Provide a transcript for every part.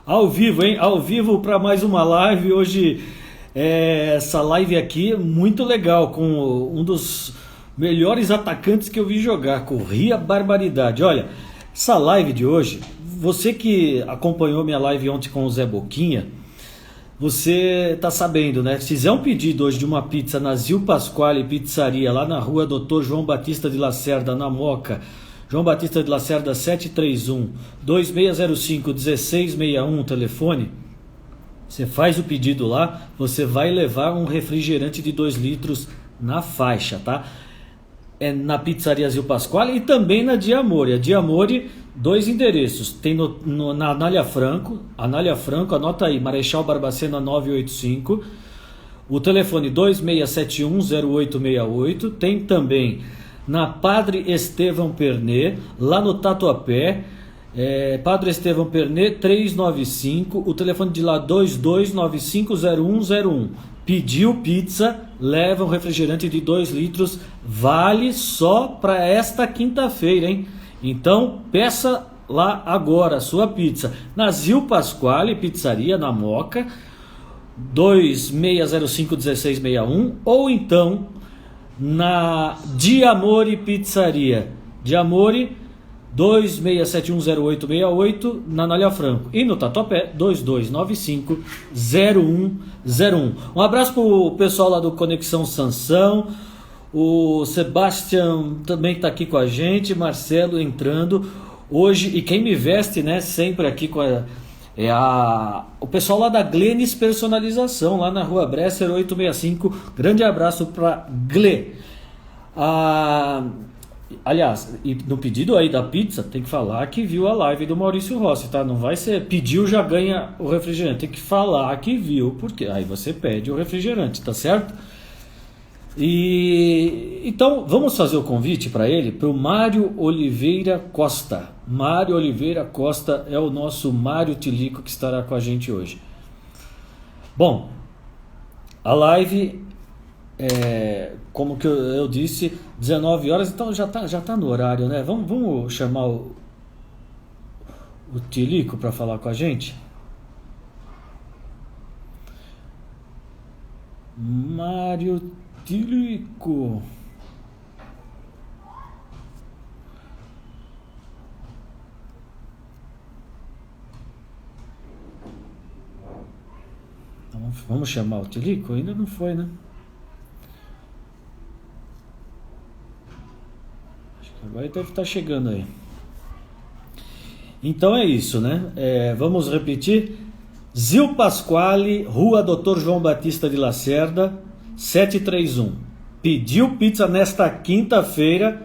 Ao vivo, hein? Ao vivo para mais uma live. Hoje, essa live aqui, muito legal, com um dos melhores atacantes que eu vi jogar. Corria barbaridade. Olha, essa live de hoje, você que acompanhou minha live ontem com o Zé Boquinha, você tá sabendo, né? Se fizer um pedido hoje de uma pizza na Zil Pasquale Pizzaria, lá na rua Doutor João Batista de Lacerda, na Moca, João Batista de Lacerda 731 2605 1661, telefone. Você faz o pedido lá, você vai levar um refrigerante de 2 litros na faixa, tá? É na Pizzaria Zil Pasquale e também na Diamore. A Diamore, dois endereços. Tem na Anália Franco, anota aí, Marechal Barbacena 985. O telefone 26710868. Tem também na Padre Estevão Pernet, lá no Tatuapé. Padre Estevão Pernet 395. O telefone de lá 22950101. Pediu pizza, leva um refrigerante de 2 litros, vale só para esta quinta-feira, hein? Então, peça lá agora a sua pizza. Na Zil Pasquale Pizzaria, na Moca, 2605 1661, ou então na Diamore Pizzaria. Diamore 26710868, na Anália Franco, e no Tatuapé 22950101. Um abraço pro pessoal lá do Conexão Sansão, o Sebastião também está aqui com a gente, Marcelo entrando hoje, e quem me veste, né, sempre aqui com o pessoal lá da Glenis Personalização, lá na Rua Bresser 865. Grande abraço para Gle. Aliás, e no pedido aí da pizza, tem que falar que viu a live do Maurício Rossi, tá? Não vai ser pediu, já ganha o refrigerante. Tem que falar que viu, porque aí você pede o refrigerante, tá certo? E então vamos fazer o convite para ele, para o Mário Oliveira Costa. Mário Oliveira Costa é o nosso Mário Tilico que estará com a gente hoje. Bom, a live, como que eu disse, 19 horas, então já tá no horário, né? Vamos chamar o Tilico para falar com a gente? Mário Tilico. Então, vamos chamar o Tilico? Ainda não foi, né? Acho que agora ele deve estar chegando aí. Então é isso, né? Vamos repetir. Zil Pasquale, Rua Doutor João Batista de Lacerda, 731. Pediu pizza nesta quinta-feira,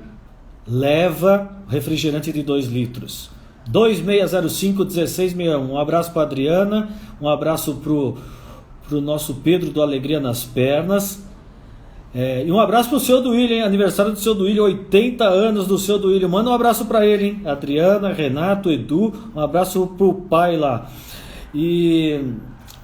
leva refrigerante de 2 litros. 2605 1661. Um abraço para Adriana, um abraço pro nosso Pedro do Alegria nas Pernas. E um abraço pro seu Duílio, hein? Aniversário do seu Duílio, 80 anos do seu Duílio. Manda um abraço para ele, hein? Adriana, Renato, Edu, um abraço pro pai lá. E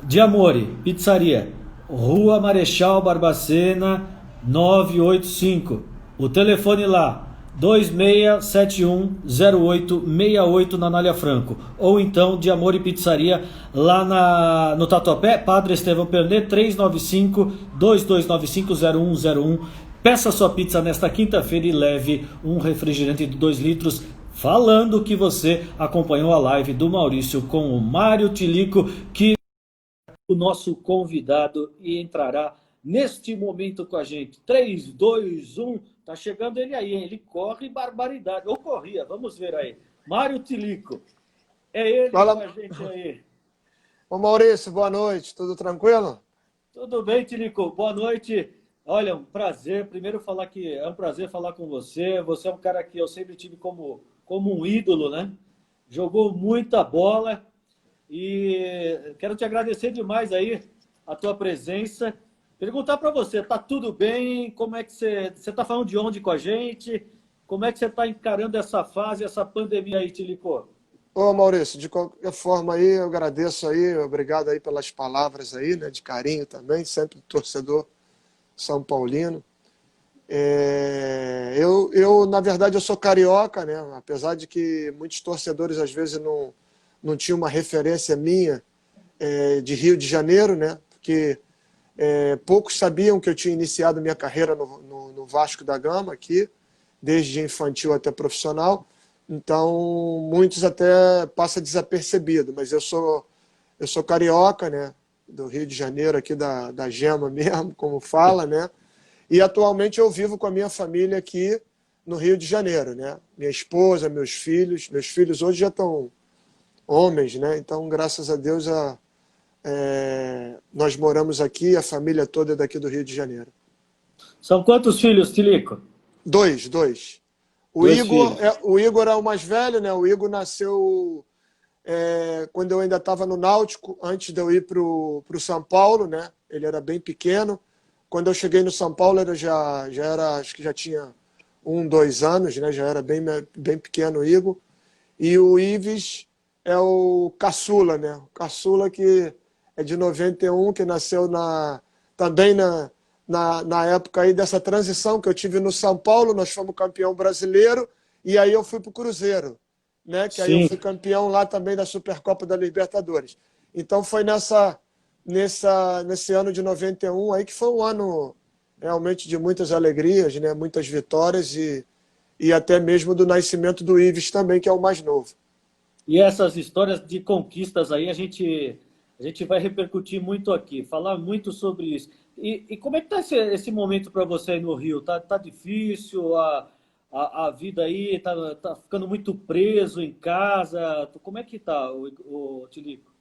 Diamore Pizzaria, Rua Marechal Barbacena 985. O telefone lá 26710868, na Anália Franco. Ou então Diamore Pizzaria lá no Tatuapé, Padre Estevão Pernet 395 22950101. Peça sua pizza nesta quinta-feira e leve um refrigerante de 2 litros, falando que você acompanhou a live do Maurício com o Mário Tilico, que é o nosso convidado e entrará neste momento com a gente. 3, 2, 1, tá chegando ele aí, hein? Ele corre barbaridade, ou corria, vamos ver aí. Mário Tilico, é ele Fala. com a gente aí. Ô Maurício, boa noite, tudo tranquilo? Tudo bem, Tilico? Boa noite. Olha, um prazer. Primeiro falar que é um prazer falar com você. Você é um cara que eu sempre tive como um ídolo, né? Jogou muita bola e quero te agradecer demais aí a tua presença. Perguntar para você, tá tudo bem? Como é que você tá falando de onde com a gente? Como é que você está encarando essa fase, essa pandemia aí, Tilico? Ô Maurício, de qualquer forma aí, eu agradeço aí, obrigado aí pelas palavras aí, né, de carinho também, sempre torcedor São Paulino. Na verdade, eu sou carioca, né, apesar de que muitos torcedores às vezes não tinha uma referência minha de Rio de Janeiro, né? Porque poucos sabiam que eu tinha iniciado minha carreira no Vasco da Gama aqui, desde infantil até profissional. Então, muitos até passam desapercebido, mas eu sou carioca, né? Do Rio de Janeiro, aqui da Gema mesmo, como fala, né? E atualmente eu vivo com a minha família aqui no Rio de Janeiro, né? Minha esposa, meus filhos. Meus filhos hoje já estão homens, né? Então, graças a Deus, nós moramos aqui, a família toda é daqui do Rio de Janeiro. São quantos filhos, Tilico? Dois. Dois filhos. O Igor é o mais velho, né? O Igor nasceu quando eu ainda estava no Náutico, antes de eu ir para o São Paulo, né? Ele era bem pequeno. Quando eu cheguei no São Paulo, ele já era, acho que já tinha 2 anos, né? Já era bem pequeno o Igor. E o Ives é o caçula, né? O caçula que é de 91, que nasceu também na época aí dessa transição que eu tive no São Paulo. Nós fomos campeão brasileiro e aí eu fui para o Cruzeiro, né? Que aí eu fui campeão lá também da Supercopa da Libertadores. Então foi nesse ano de 91 aí que foi um ano realmente de muitas alegrias, né? Muitas vitórias e até mesmo do nascimento do Ives também, que é o mais novo. E essas histórias de conquistas aí a gente vai repercutir muito aqui, falar muito sobre isso. E como é que está esse momento para você aí no Rio? Tá difícil? A vida aí tá ficando muito preso em casa? Como é que tá, o Tilico?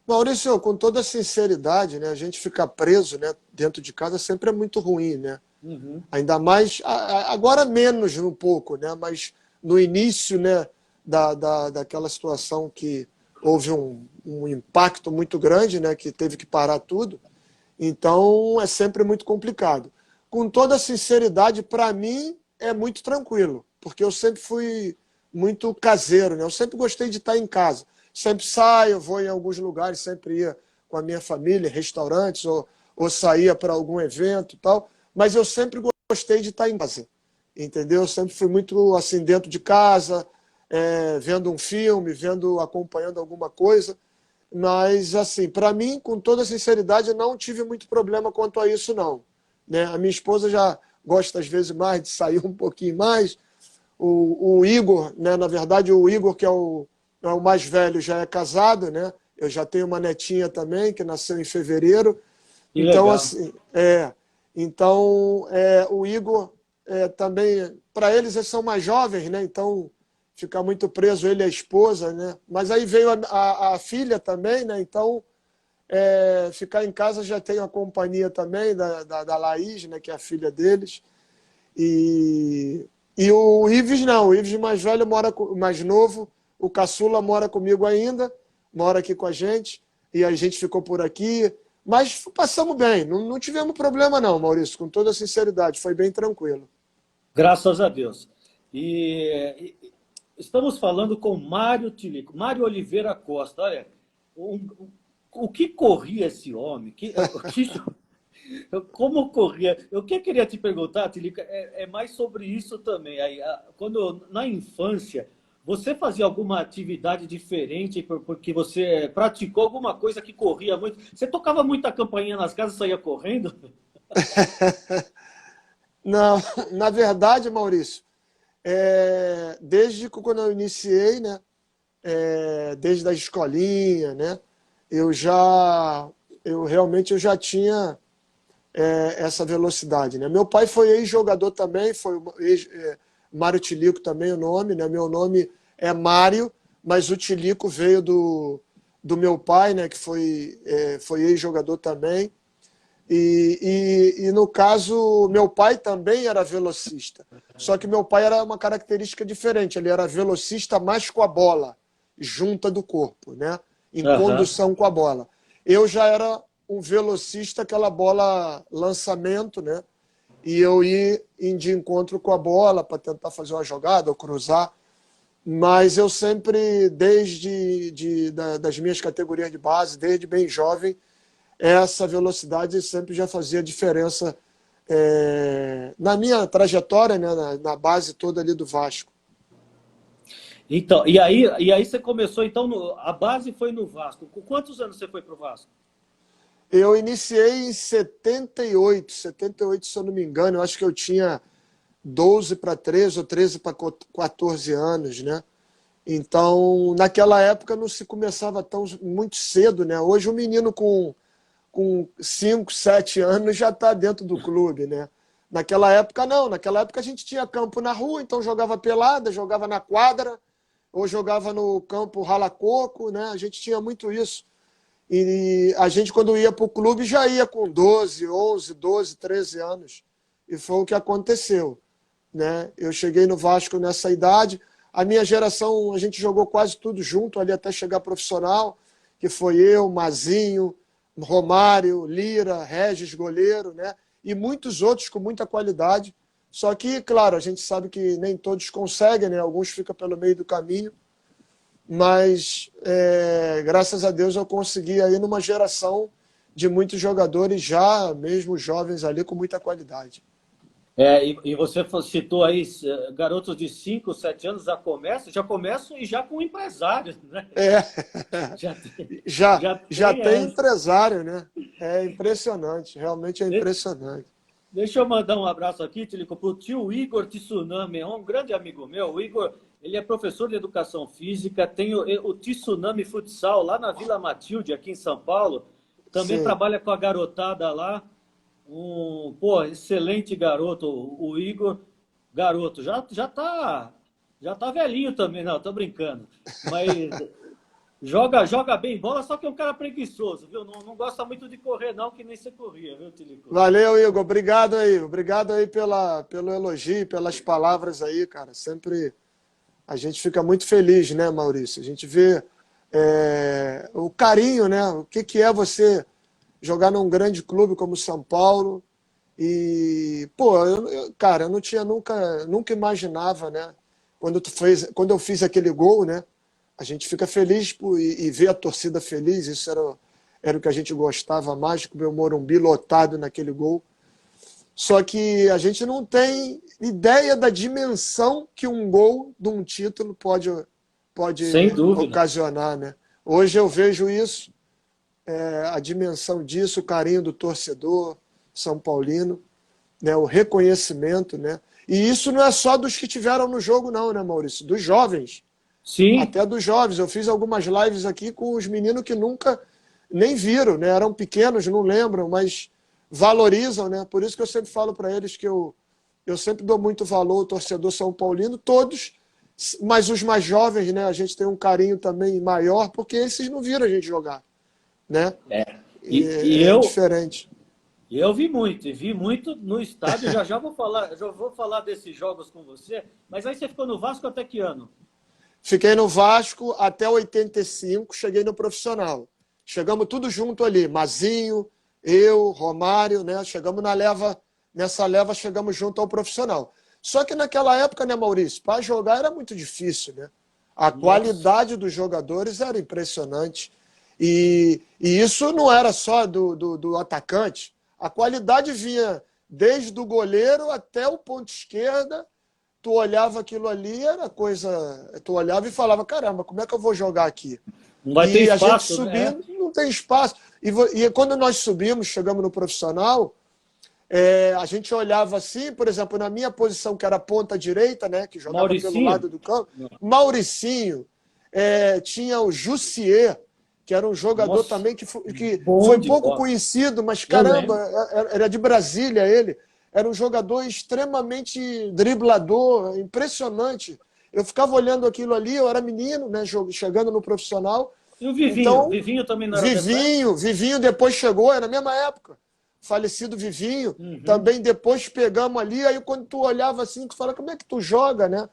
Maurício, com toda sinceridade, né, a gente ficar preso, né, dentro de casa sempre é muito ruim, né? Uhum. Ainda mais, agora menos um pouco, né? Mas no início, né, daquela situação que houve um impacto muito grande, né, que teve que parar tudo. Então, é sempre muito complicado. Com toda sinceridade, para mim, é muito tranquilo, porque eu sempre fui muito caseiro, né? Eu sempre gostei de estar em casa. Sempre saio, vou em alguns lugares, sempre ia com a minha família, restaurantes, ou saía para algum evento e tal, mas eu sempre gostei de estar em casa, entendeu? Eu sempre fui muito assim, dentro de casa, vendo um filme, acompanhando alguma coisa. Mas, assim, para mim, com toda sinceridade, eu não tive muito problema quanto a isso, não. Né? A minha esposa já gosta, às vezes, mais de sair um pouquinho mais. O Igor, né? Na verdade, o Igor, que é o mais velho, já é casado, né? Eu já tenho uma netinha também, que nasceu em fevereiro. Que então, legal. assim, o Igor também, para eles são mais jovens, né? Então, ficar muito preso, ele e a esposa, né? Mas aí veio a filha também, né? Então, ficar em casa já tem a companhia também da Laís, né? Que é a filha deles. E o Ives não, o Ives mais velho mais novo, o caçula mora comigo ainda, mora aqui com a gente, e a gente ficou por aqui. Mas passamos bem, não tivemos problema não, Maurício, com toda sinceridade, foi bem tranquilo. Graças a Deus. Estamos falando com Mário Tilico, Mário Oliveira Costa. Olha, o que corria esse homem? Como corria? Eu queria te perguntar, Tilico, é mais sobre isso também. Quando na infância você fazia alguma atividade diferente porque você praticou alguma coisa que corria muito? Você tocava muita campainha nas casas e saía correndo? Não, na verdade, Maurício, desde quando eu iniciei, né, desde a escolinha, né, eu realmente já tinha essa velocidade, né? Meu pai foi ex-jogador também, foi Mário Tilico também o nome, né? Meu nome é Mário, mas o Tilico veio do meu pai, né? Que foi ex-jogador também. E no caso, meu pai também era velocista. Só que meu pai era uma característica diferente. Ele era velocista mais com a bola, junta do corpo, né? Em condução com a bola. Eu já era um velocista, aquela bola lançamento, né? E eu ia de encontro com a bola para tentar fazer uma jogada ou cruzar. Mas eu sempre, das minhas categorias de base, desde bem jovem, essa velocidade sempre já fazia diferença na minha trajetória, né, na base toda ali do Vasco. Então, e aí você começou, então, a base foi no Vasco. Com quantos anos você foi para o Vasco? Eu iniciei em 78, se eu não me engano. Eu acho que eu tinha 12 para 13 ou 13 para 14 anos, né? Então, naquela época não se começava tão muito cedo, né? Hoje o menino com 5, 7 anos já está dentro do clube, né? Naquela época não, naquela época a gente tinha campo na rua, então jogava pelada, jogava na quadra, ou jogava no campo rala-coco, né? A gente tinha muito isso. E a gente, quando ia para o clube, já ia com 12, 11, 12, 13 anos. E foi o que aconteceu, né? Eu cheguei no Vasco nessa idade. A minha geração, a gente jogou quase tudo junto ali até chegar profissional, que foi eu, Mazinho, Romário, Lira, Regis, goleiro, né? E muitos outros com muita qualidade. Só que, claro, a gente sabe que nem todos conseguem, né? Alguns ficam pelo meio do caminho. Mas, graças a Deus, eu consegui aí numa geração de muitos jogadores já, mesmo jovens ali, com muita qualidade. E você citou aí garotos de 5, 7 anos já começam e já com empresários, né? É, Já tem, já tem essa. empresário, né? É impressionante, realmente é impressionante. Deixa eu mandar um abraço aqui, Tilico, para o tio Igor Tsunami, é um grande amigo meu. O Igor, ele é professor de educação física, tem o Tsunami Futsal lá na Vila Matilde, aqui em São Paulo. Também Sim. trabalha com a garotada lá. Pô, excelente garoto, o Igor. Garoto, já tá velhinho também, não, tô brincando. Mas joga bem bola, só que é um cara preguiçoso, viu? Não gosta muito de correr, não, que nem você corria, viu, Tilico? Valeu, Igor. Obrigado aí. Obrigado aí pelo elogio, pelas palavras aí, cara. Sempre a gente fica muito feliz, né, Maurício? A gente vê o carinho, né? O que é você jogar num grande clube como São Paulo. E, pô, cara, eu não tinha nunca imaginava, né? Quando eu fiz aquele gol, né? A gente fica feliz e ver a torcida feliz, isso era o que a gente gostava mais, com o meu Morumbi lotado naquele gol. Só que a gente não tem ideia da dimensão que um gol de um título pode Sem dúvida. ocasionar, né? Hoje eu vejo isso, a dimensão disso, o carinho do torcedor são paulino, né? O reconhecimento, né? E isso não é só dos que tiveram no jogo, não, né, Maurício? Dos jovens. Sim, Até dos jovens. Eu fiz algumas lives aqui com os meninos que nunca nem viram, né? Eram pequenos, não lembram, mas valorizam, né? Por isso que eu sempre falo para eles que eu sempre dou muito valor ao torcedor são paulino, todos, mas os mais jovens, né? A gente tem um carinho também maior, porque esses não viram a gente jogar, né? e, E e é eu, diferente. eu vi muito no estádio, já vou falar desses jogos com você, mas aí você ficou no Vasco até que ano? Fiquei no Vasco até 85, cheguei no profissional. Chegamos tudo junto ali, Mazinho, eu, Romário, né? Chegamos nessa leva chegamos junto ao profissional. Só que naquela época, né, Maurício, para jogar era muito difícil, né? A Nossa, qualidade dos jogadores era impressionante. E isso não era só do atacante. A qualidade vinha desde o goleiro até o ponto esquerda. Tu olhava aquilo ali, era coisa. Tu olhava e falava: caramba, como é que eu vou jogar aqui? não vai ter E a gente espaço, né? subindo, não tem espaço. E quando nós subimos, chegamos no profissional, a gente olhava assim, por exemplo, na minha posição, que era ponta direita, né, que jogava pelo Mauricinho? lado do campo, Mauricinho, tinha o Jussier, que era um jogador Nossa, também que bom foi de pouco bola. conhecido, mas Eu caramba, lembro. era de Brasília ele. Era um jogador extremamente driblador, impressionante. Eu ficava olhando aquilo ali, eu era menino, né, chegando no profissional. E o Vivinho? Então, Vivinho também não era dessa época? Vivinho depois chegou, é na mesma época. Falecido Vivinho, Uhum. também depois pegamos ali, aí quando tu olhava assim, tu fala, como é que tu joga, né?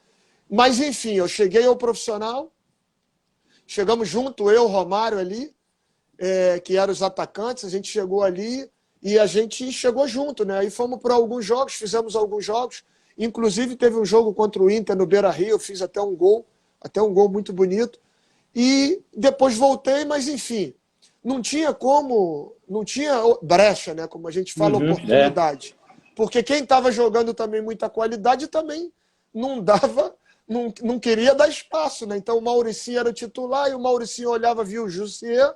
Mas enfim, eu cheguei ao profissional, chegamos junto, eu, Romário ali, que eram os atacantes, a gente chegou ali e a gente chegou junto, né? Aí fomos para alguns jogos, fizemos alguns jogos, inclusive teve um jogo contra o Inter no Beira-Rio, eu fiz até um gol muito bonito. E depois voltei, mas enfim, não tinha brecha, né? Como a gente fala, Uhum. É. oportunidade. Porque quem estava jogando também muita qualidade também não dava não queria dar espaço, né? Então o Mauricinho era o titular e o Mauricinho olhava, via o Jussier,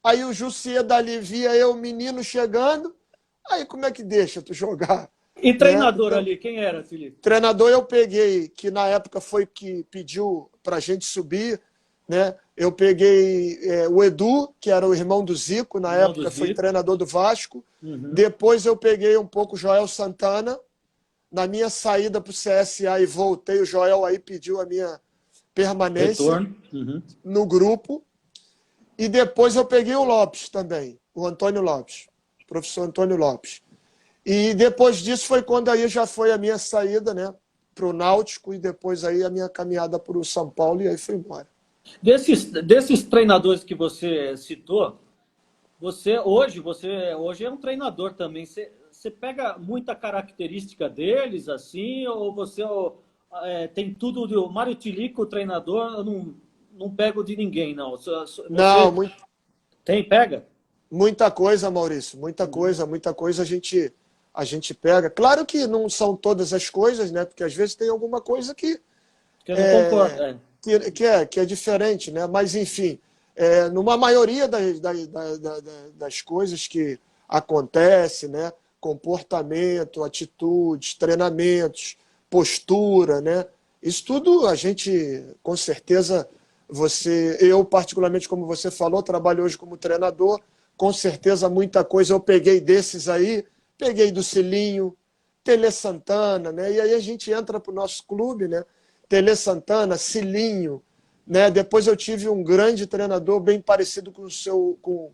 aí o Jussier dali via eu, menino, chegando, aí como é que deixa tu jogar? E Né? treinador Então, ali, quem era, Felipe? treinador eu peguei, que na época foi que pediu para a gente subir, né? Eu peguei o Edu, que era o irmão do Zico, na Irmão do época foi Zico. treinador do Vasco. Uhum. Depois eu peguei um pouco o Joel Santana. Na minha saída para o CSA e voltei, o Joel aí pediu a minha permanência Retorno. Uhum. no grupo. E depois eu peguei o Lopes também, o Antônio Lopes, o professor Antônio Lopes. E depois disso foi quando aí já foi a minha saída, né, para o Náutico e depois aí a minha caminhada para o São Paulo e aí fui embora. Desses treinadores que você citou, você hoje é um treinador também. Você pega muita característica deles, assim, ou você tem tudo o Mário Tilico, o treinador, eu não pego de ninguém, não. Não, Você pega? muita coisa, Maurício, muita coisa a gente pega. Claro que não são todas as coisas, né? Porque às vezes tem alguma coisa Que eu não concordo. que é diferente, né? Mas, enfim, numa maioria das coisas que acontece, né? Comportamento, atitudes, treinamentos, postura, né? Isso tudo a gente, com certeza, eu particularmente, como você falou, trabalho hoje como treinador, com certeza muita coisa eu peguei desses aí, peguei do Cilinho, Tele Santana, né? E aí a gente entra para o nosso clube, né? Tele Santana, Cilinho, né? Depois eu tive um grande treinador bem parecido com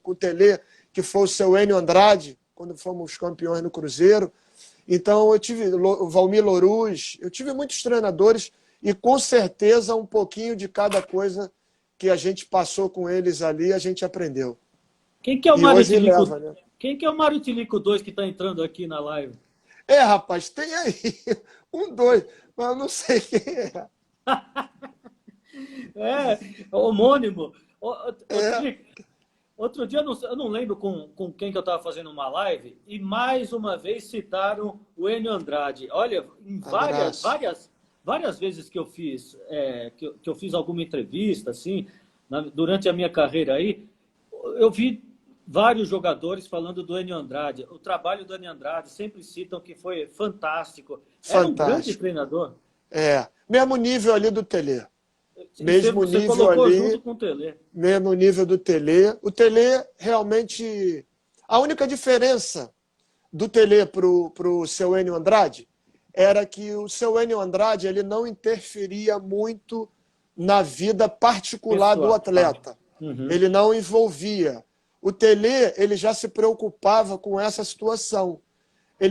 o Tele, que foi o seu Enio Andrade, quando fomos campeões no Cruzeiro. Então eu tive o Valmir Louruz, eu tive muitos treinadores e com certeza um pouquinho de cada coisa que a gente passou com eles ali, a gente aprendeu. Quem que é o E Mário hoje Tilico? leva, né? Quem que é o Mário Tilico 2 que está entrando aqui na live? Rapaz, tem aí um, dois, mas eu não sei quem é. É, homônimo. É, Tilico, outro dia eu não lembro com quem que eu estava fazendo uma live e mais uma vez citaram o Enio Andrade. Olha, em abraço. várias vezes que eu fiz que eu fiz alguma entrevista assim durante a minha carreira aí, eu vi vários jogadores falando do Enio Andrade. O trabalho do Enio Andrade sempre citam que foi fantástico. Era um grande Fantástico. treinador. Mesmo nível ali do Tele. E Mesmo você nível colocou junto ali, com o Tele. mesmo nível do Tele. O Tele realmente. A única diferença do Tele para o seu Enio Andrade era que o seu Enio Andrade ele não interferia muito na vida particular do Pessoal. atleta. Uhum. Ele não envolvia. O Tele ele já se preocupava com essa situação. E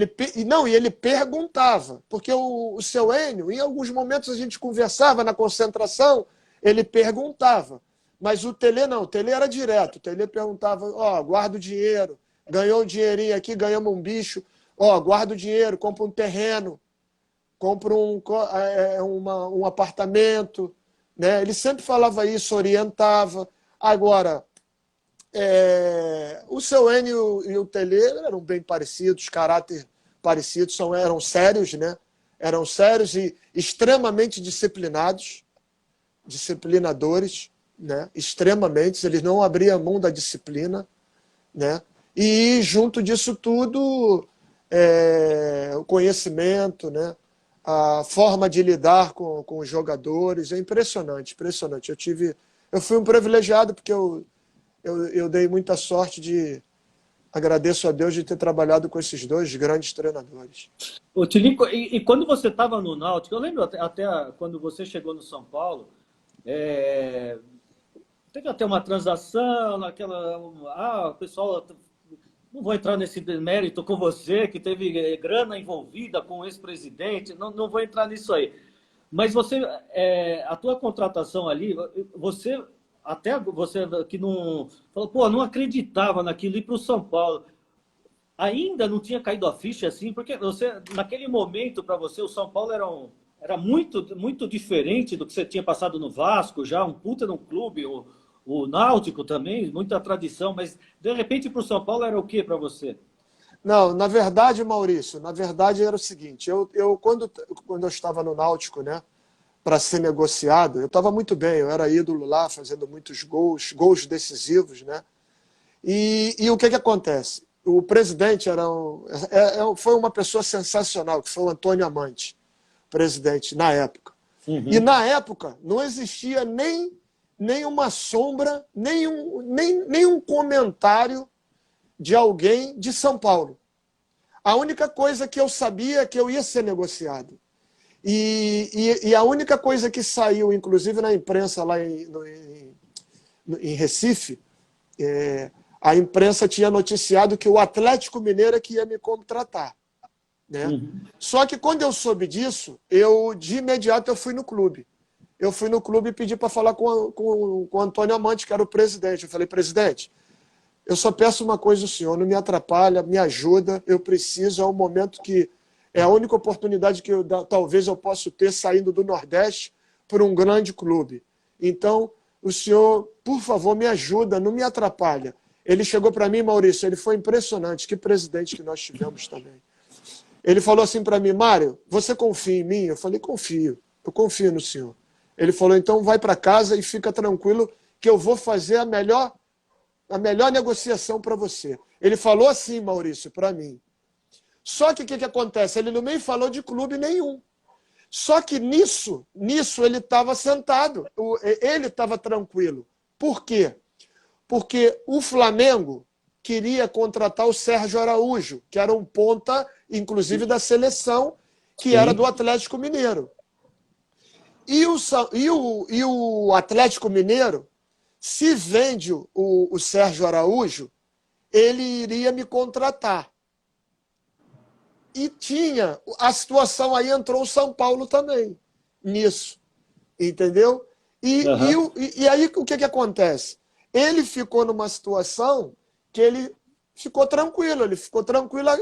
ele perguntava, porque o seu Enio, em alguns momentos a gente conversava na concentração, ele perguntava. Mas o Tele não, o Tele era direto. O Tele perguntava, guarda o dinheiro, ganhou um dinheirinho aqui, ganhamos um bicho, guarda o dinheiro, compra um terreno, compra um apartamento. Né? Ele sempre falava isso, orientava. Agora, o seu Enio e o Tele eram bem parecidos, caráter parecidos, eram sérios, né? Eram sérios e extremamente disciplinadores, né? Extremamente, eles não abriam mão da disciplina, né? E junto disso tudo, o conhecimento, né? A forma de lidar com os jogadores, é impressionante, impressionante. Eu fui um privilegiado porque eu dei muita sorte agradeço a Deus de ter trabalhado com esses dois grandes treinadores. O Tilico, e quando você estava no Náutico, eu lembro até quando você chegou no São Paulo, teve até uma transação, o pessoal, não vou entrar nesse mérito com você, que teve grana envolvida com o ex-presidente, não vou entrar nisso aí. Mas a tua contratação ali, até você que não falou, não acreditava naquilo, ir para o São Paulo. Ainda não tinha caído a ficha assim, porque naquele momento, para você, o São Paulo era muito, muito diferente do que você tinha passado no Vasco, já um puta no clube, o Náutico também, muita tradição, mas de repente para o São Paulo era o que para você? Não, na verdade, Maurício, era o seguinte, quando eu estava no Náutico, né, para ser negociado. Eu estava muito bem, eu era ídolo lá, fazendo muitos gols decisivos, né? E o que acontece? O presidente foi uma pessoa sensacional, que foi o Antônio Amante, presidente, na época. E na época não existia nem uma sombra, nem um comentário de alguém de São Paulo. A única coisa que eu sabia é que eu ia ser negociado. E a única coisa que saiu, inclusive na imprensa lá em Recife, a imprensa tinha noticiado que o Atlético Mineiro é que ia me contratar. Né? Só que quando eu soube disso, de imediato eu fui no clube. Eu fui no clube e pedi para falar com o Antônio Amante, que era o presidente. Eu falei, presidente, eu só peço uma coisa ao senhor, não me atrapalha, me ajuda, eu preciso, é um momento que é a única oportunidade que talvez eu possa ter saindo do Nordeste por um grande clube. Então, o senhor, por favor, me ajuda, não me atrapalha. Ele chegou para mim, Maurício, ele foi impressionante, que presidente que nós tivemos também. Ele falou assim para mim, Mário, você confia em mim? Eu falei, confio, eu confio no senhor. Ele falou, então vai para casa e fica tranquilo que eu vou fazer a melhor negociação para você. Ele falou assim, Maurício, para mim. Só que o que acontece? Ele não me falou de clube nenhum. Só que nisso ele estava sentado, ele estava tranquilo. Por quê? Porque o Flamengo queria contratar o Sérgio Araújo, que era um ponta, inclusive, da seleção, que era do Atlético Mineiro. E o Atlético Mineiro, se vende o Sérgio Araújo, ele iria me contratar. E tinha a situação aí, entrou o São Paulo também, nisso. Entendeu? E aí o que acontece? Ele ficou numa situação que ele ficou tranquilo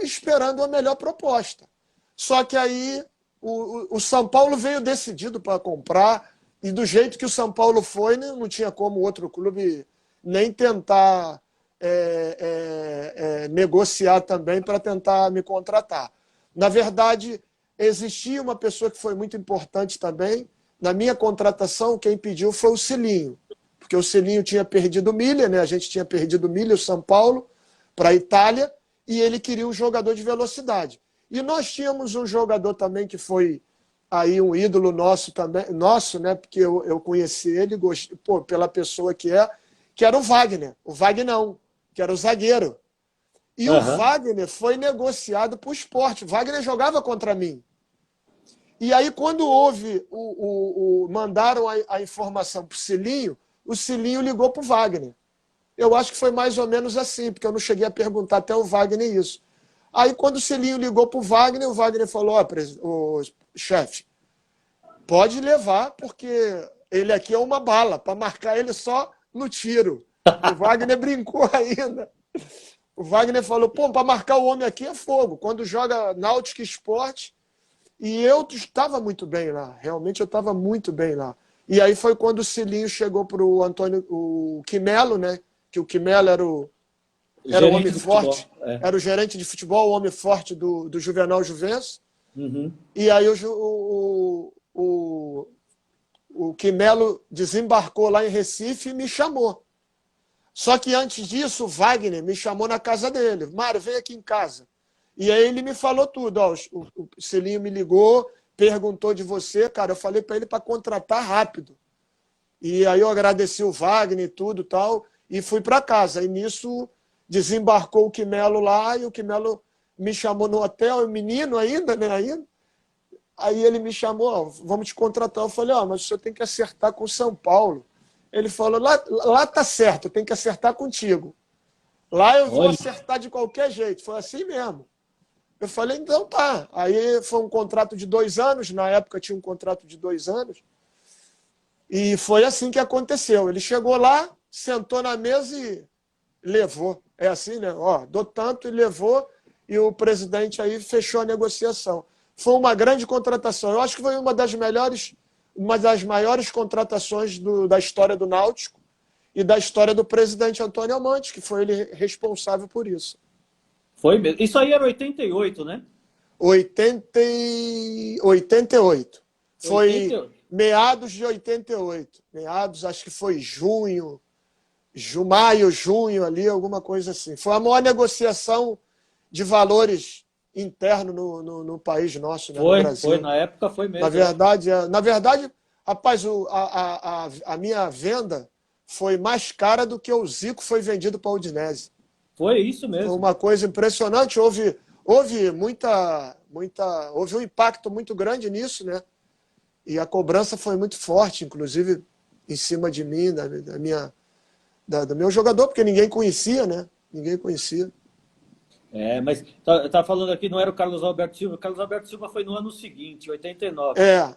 esperando a melhor proposta. Só que aí o São Paulo veio decidido para comprar, e do jeito que o São Paulo foi, não tinha como outro clube nem tentar negociar também para tentar me contratar. Na verdade, existia uma pessoa que foi muito importante também. Na minha contratação, quem pediu foi o Cilinho, porque o Cilinho tinha perdido o Miller, né? A gente tinha perdido o Miller, o São Paulo, para a Itália, e ele queria um jogador de velocidade. E nós tínhamos um jogador também que foi aí um ídolo nosso também, né? Porque eu conheci ele pela pessoa que era o Wagner, que era o zagueiro. E o Wagner foi negociado para o Sport. O Wagner jogava contra mim. E aí, quando houve mandaram a informação para o Cilinho ligou para o Wagner. Eu acho que foi mais ou menos assim, porque eu não cheguei a perguntar até o Wagner isso. Aí, quando o Cilinho ligou para o Wagner falou, chefe, pode levar, porque ele aqui é uma bala, para marcar ele só no tiro. O Wagner brincou ainda. O Wagner falou, para marcar o homem aqui é fogo. Quando joga Náutico Sport, e eu estava muito bem lá. Realmente eu estava muito bem lá. E aí foi quando o Cilinho chegou para o Quimelo, né? Que o Quimelo era o homem forte. Era o gerente de futebol, o homem forte do Juvenal Juvencio. E aí o Quimelo desembarcou lá em Recife e me chamou. Só que antes disso, o Wagner me chamou na casa dele. Mário, vem aqui em casa. E aí ele me falou tudo. Ó, o Cilinho me ligou, perguntou de você. Cara, eu falei para ele para contratar rápido. E aí eu agradeci o Wagner e tudo tal, e fui para casa. E nisso desembarcou o Quimelo lá, e o Quimelo me chamou no hotel, menino ainda, né? Aí ele me chamou, ó, vamos te contratar. Eu falei, mas o senhor tem que acertar com o São Paulo. Ele falou, lá tá certo, tem que acertar contigo. Lá eu vou acertar de qualquer jeito. Foi assim mesmo. Eu falei, então tá. Aí foi um contrato de 2 anos, na época tinha um contrato de 2 anos, e foi assim que aconteceu. Ele chegou lá, sentou na mesa e levou. É assim, né? Ó, dou tanto e levou, e o presidente aí fechou a negociação. Foi uma grande contratação. Eu acho que foi uma das maiores contratações da história do Náutico e da história do presidente Antônio Amante, que foi ele responsável por isso. Foi mesmo. Isso aí era 88, né? 88. meados de 88. Meados, acho que foi junho, maio, junho ali, alguma coisa assim. Foi a maior negociação de valores interno no país nosso, né, no Foi, Brasil. na época foi Na mesmo. verdade, rapaz, a minha venda foi mais cara do que o Zico foi vendido para a Udinese. Foi isso Foi mesmo. uma coisa impressionante. Houve houve um impacto muito grande nisso, né? E a cobrança foi muito forte, inclusive em cima de mim, do meu jogador, porque ninguém conhecia, né? Ninguém conhecia. Mas tá falando aqui, não era o Carlos Alberto Silva. O Carlos Alberto Silva foi no ano seguinte, 89. É,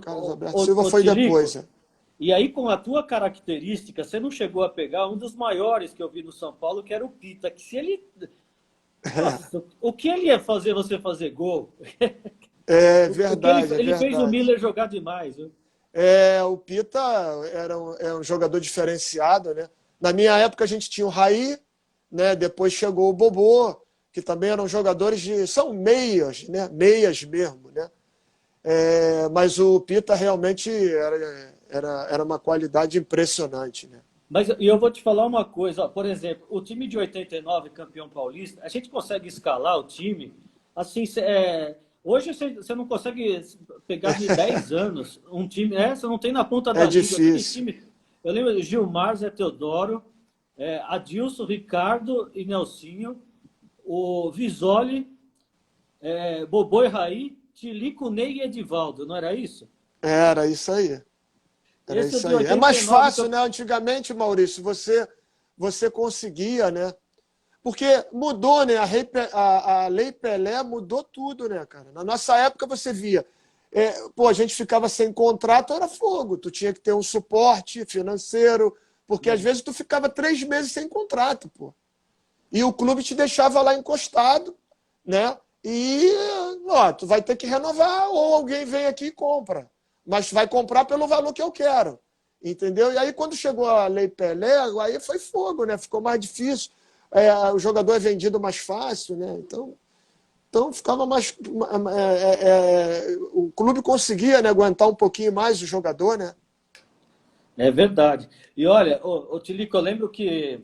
Carlos Ô, Alberto ô, Silva ô, foi Tilico, depois. É. e aí com a tua característica, você não chegou a pegar um dos maiores que eu vi no São Paulo, que era o Pita, que se ele... Nossa, o que ele ia fazer você fazer gol? É O que verdade, é ele fez o verdade. Miller jogar demais, viu? O Pita é um jogador diferenciado, né? Na minha época a gente tinha o Raí, né? Depois chegou o Bobô, que também eram jogadores são meias, né? Meias mesmo, né? Mas o Pita realmente era uma qualidade impressionante, né? Mas e eu vou te falar uma coisa, ó, por exemplo, o time de 89, campeão paulista, a gente consegue escalar o time, assim, hoje você não consegue pegar de 10 anos um time, você não tem na ponta É da língua, aquele difícil. time, eu lembro Gilmar, Zé Teodoro, Adilson, Ricardo e Nelsinho, o Visoli, Bobô e Raí, Tilico, Ney e Edivaldo, não era isso? Era isso aí. Era Esse é isso de aí. É mais 89 que fácil, né? Antigamente, Maurício, você conseguia, né? Porque mudou, né? A Lei Pelé mudou tudo, né, cara? Na nossa época você via, a gente ficava sem contrato, era fogo. Tu tinha que ter um suporte financeiro, porque às vezes tu ficava 3 meses sem contrato, pô. E o clube te deixava lá encostado, né? E, ó, tu vai ter que renovar ou alguém vem aqui e compra. Mas vai comprar pelo valor que eu quero. Entendeu? E aí, quando chegou a Lei Pelé, aí foi fogo, né? Ficou mais difícil. O jogador é vendido mais fácil, né? Então ficava mais. O clube conseguia, né, aguentar um pouquinho mais o jogador, né? É verdade. E olha, ô Tilico, eu lembro que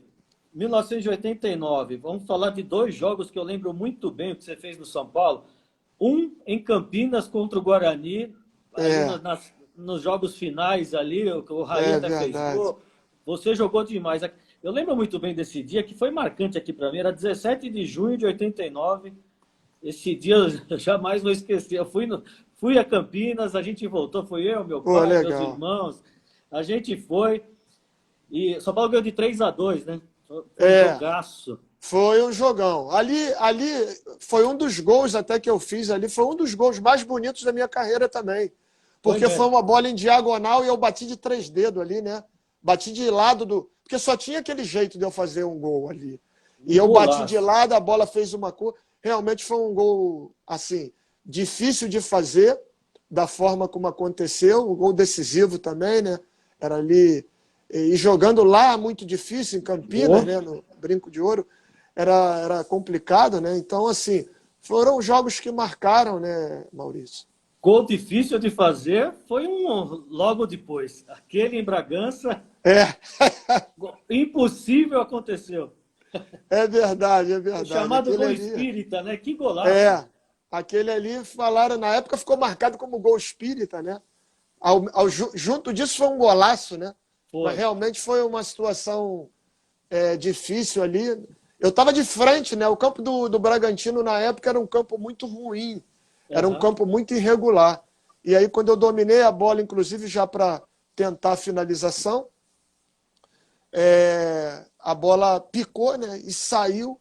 1989, vamos falar de dois jogos que eu lembro muito bem o que você fez no São Paulo. Um em Campinas contra o Guarani, ali É, nos jogos finais ali, o Raí é até fez verdade. gol. Você jogou demais. Eu lembro muito bem desse dia, que foi marcante aqui para mim, era 17 de junho de 89. Esse dia eu jamais vou esquecer. Eu fui a Campinas, a gente voltou, fui eu, meu Pô, pai, meus legal. irmãos. A gente foi. E São Paulo ganhou de 3-2, né? Foi um É, jogaço. foi um jogão. Ali foi um dos gols até que eu fiz ali, foi um dos gols mais bonitos da minha carreira também. Foi Porque foi mesmo. uma bola em diagonal e eu bati de 3 dedos ali, né? Bati de lado do. Porque só tinha aquele jeito de eu fazer um gol ali. E Um eu bati de golaço. lado, a bola fez uma cor. Realmente foi um gol, assim, difícil de fazer, da forma como aconteceu. Um gol decisivo também, né? Era ali. E jogando lá, muito difícil, em Campinas, Oh, né? No Brinco de Ouro, era complicado, né? Então, assim, foram jogos que marcaram, né, Maurício? gol difícil de fazer foi logo depois. Aquele em Bragança, É, impossível aconteceu. é verdade, é O verdade. chamado Aquele gol ali. espírita, né? Que golaço. É, aquele ali falaram, na época ficou marcado como gol espírita, né? Junto disso foi um golaço, né? Mas Foi. realmente foi uma situação difícil ali. Eu estava de frente, né? O campo do Bragantino na época era um campo muito ruim, era um Aham. campo muito irregular. E aí, quando eu dominei a bola, inclusive já para tentar a finalização, a bola picou, né? E saiu.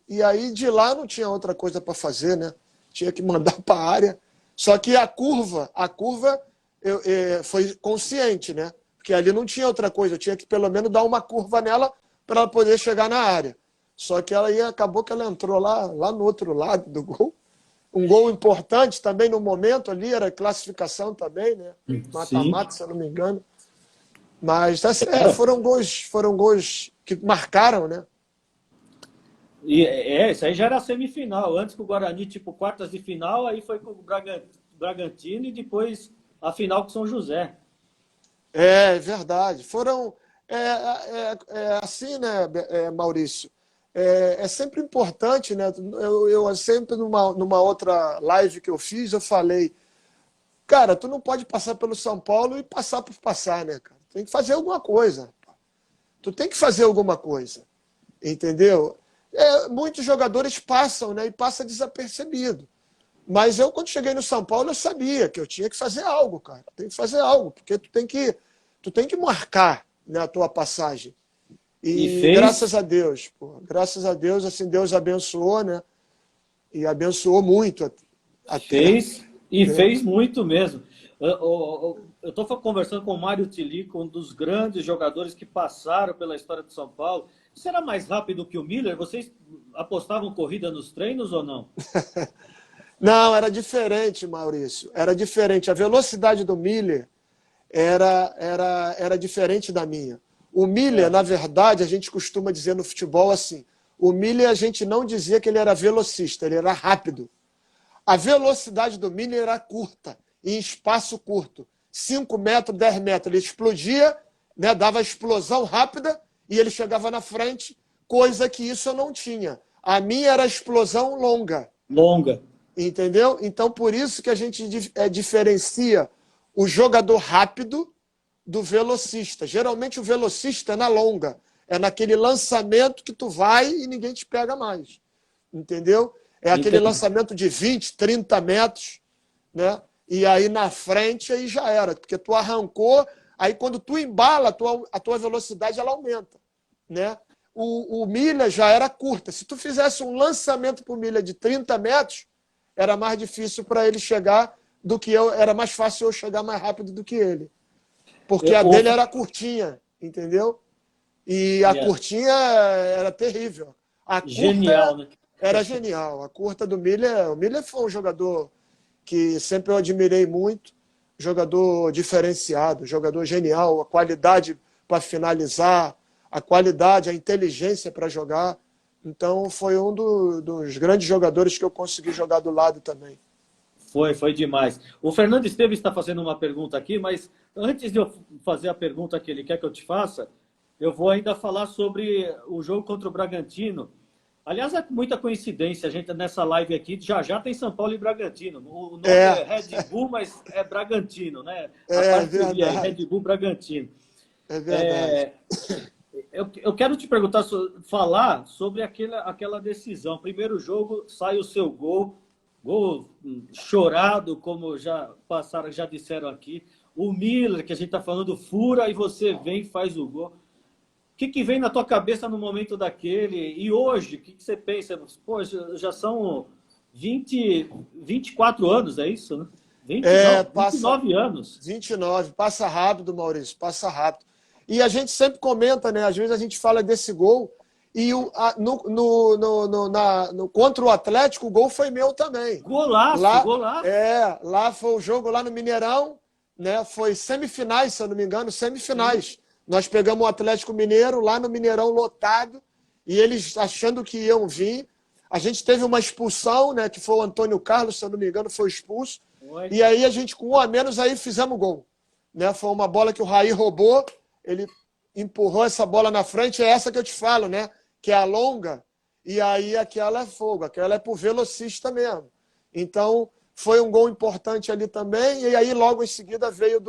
E aí de lá não tinha outra coisa para fazer, né? Tinha que mandar para a área. Só que a curva foi consciente, né? Porque ali não tinha outra coisa, eu tinha que pelo menos dar uma curva nela para ela poder chegar na área. Só que ela acabou que ela entrou lá no outro lado do gol. Um gol importante também no momento ali, era classificação também, né? Sim. Mata-mata, se eu não me engano. Mas Era. foram gols que marcaram, né? E isso aí já era semifinal. Antes com o Guarani, tipo, quartas de final, aí foi com o Bragantino e depois a final com São José. É verdade. Foram. Assim, né, Maurício? É sempre importante, né? Eu sempre, numa outra live que eu fiz, eu falei, cara, tu não pode passar pelo São Paulo e passar por passar, né, cara? Tem que fazer alguma coisa. Tu tem que fazer alguma coisa. Entendeu? Muitos jogadores passam, né? E passa desapercebido. Mas eu, quando cheguei no São Paulo, eu sabia que eu tinha que fazer algo, cara. Tem que fazer algo, porque tu tem que marcar, né, a tua passagem. E E fez, graças a Deus, pô, graças a Deus, assim, Deus abençoou, né? E abençoou muito até, fez e né? fez muito mesmo. Eu estou conversando com o Mário Tilico, um dos grandes jogadores que passaram pela história de São Paulo. Isso era mais rápido que o Miller? Vocês apostavam corrida nos treinos ou não? Não, era diferente, Maurício. Era diferente. A velocidade do Miller era diferente da minha. O Miller, É. na verdade, a gente costuma dizer no futebol assim: o Miller a gente não dizia que ele era velocista, ele era rápido. A velocidade do Miller era curta, em espaço curto. 5 metros, 10 metros. Ele explodia, né, dava explosão rápida e ele chegava na frente, coisa que isso eu não tinha. A minha era explosão longa. Longa. Entendeu? Então, por isso que a gente diferencia o jogador rápido do velocista. Geralmente, o velocista é na longa. É naquele lançamento que tu vai e ninguém te pega mais. Entendeu? É aquele Entendi. lançamento de 20, 30 metros, né? E aí na frente aí já era. Porque tu arrancou, aí quando tu embala, a tua velocidade ela aumenta, né? O milha já era curta. Se tu fizesse um lançamento por milha de 30 metros, era mais difícil para ele chegar do que eu, era mais fácil eu chegar mais rápido do que ele. Porque a O, dele era curtinha, entendeu? E a yeah. curtinha era terrível. A Genial, curta né? era genial. A curta do Miller, o Miller foi um jogador que sempre eu admirei muito, jogador diferenciado, jogador genial, a qualidade para finalizar, a qualidade, a inteligência para jogar. Então, foi um dos grandes jogadores que eu consegui jogar do lado também. Foi demais. O Fernando Esteves está fazendo uma pergunta aqui, mas antes de eu fazer a pergunta que ele quer que eu te faça, eu vou ainda falar sobre o jogo contra o Bragantino. Aliás, é muita coincidência, a gente nessa live aqui já já tem São Paulo e Bragantino. O nome É, é Red Bull, mas é Bragantino, né? A é parceria é verdade, Red Bull Bragantino. é verdade. É, eu quero te perguntar, falar sobre aquela decisão. Primeiro jogo, sai o seu gol chorado, como já passaram, já disseram aqui. O Miller, que a gente está falando, fura e você vem e faz o gol. O que vem na tua cabeça no momento daquele? E hoje, o que você pensa? Pô, já são 24 anos, é isso, né? 20 É, não, passa 29 anos. 29, passa rápido, Maurício, passa rápido. E a gente sempre comenta, né? Às vezes a gente fala desse gol e contra o Atlético o gol foi meu também. Golaço, Lá, golaço. lá foi o jogo lá no Mineirão, né? Foi semifinais, se eu não me engano, Sim. semifinais. Nós pegamos o Atlético Mineiro lá no Mineirão lotado e eles achando que iam vir. A gente teve uma expulsão, né? Que foi o Antônio Carlos, se eu não me engano, foi expulso. Oi. E aí a gente, com um a menos, aí fizemos gol. Né? Foi uma bola que o Raí roubou, ele empurrou essa bola na frente, é essa que eu te falo, né? Que é a longa, e aí aquela é fogo, aquela é pro velocista mesmo. Então, foi um gol importante ali também, e aí logo em seguida veio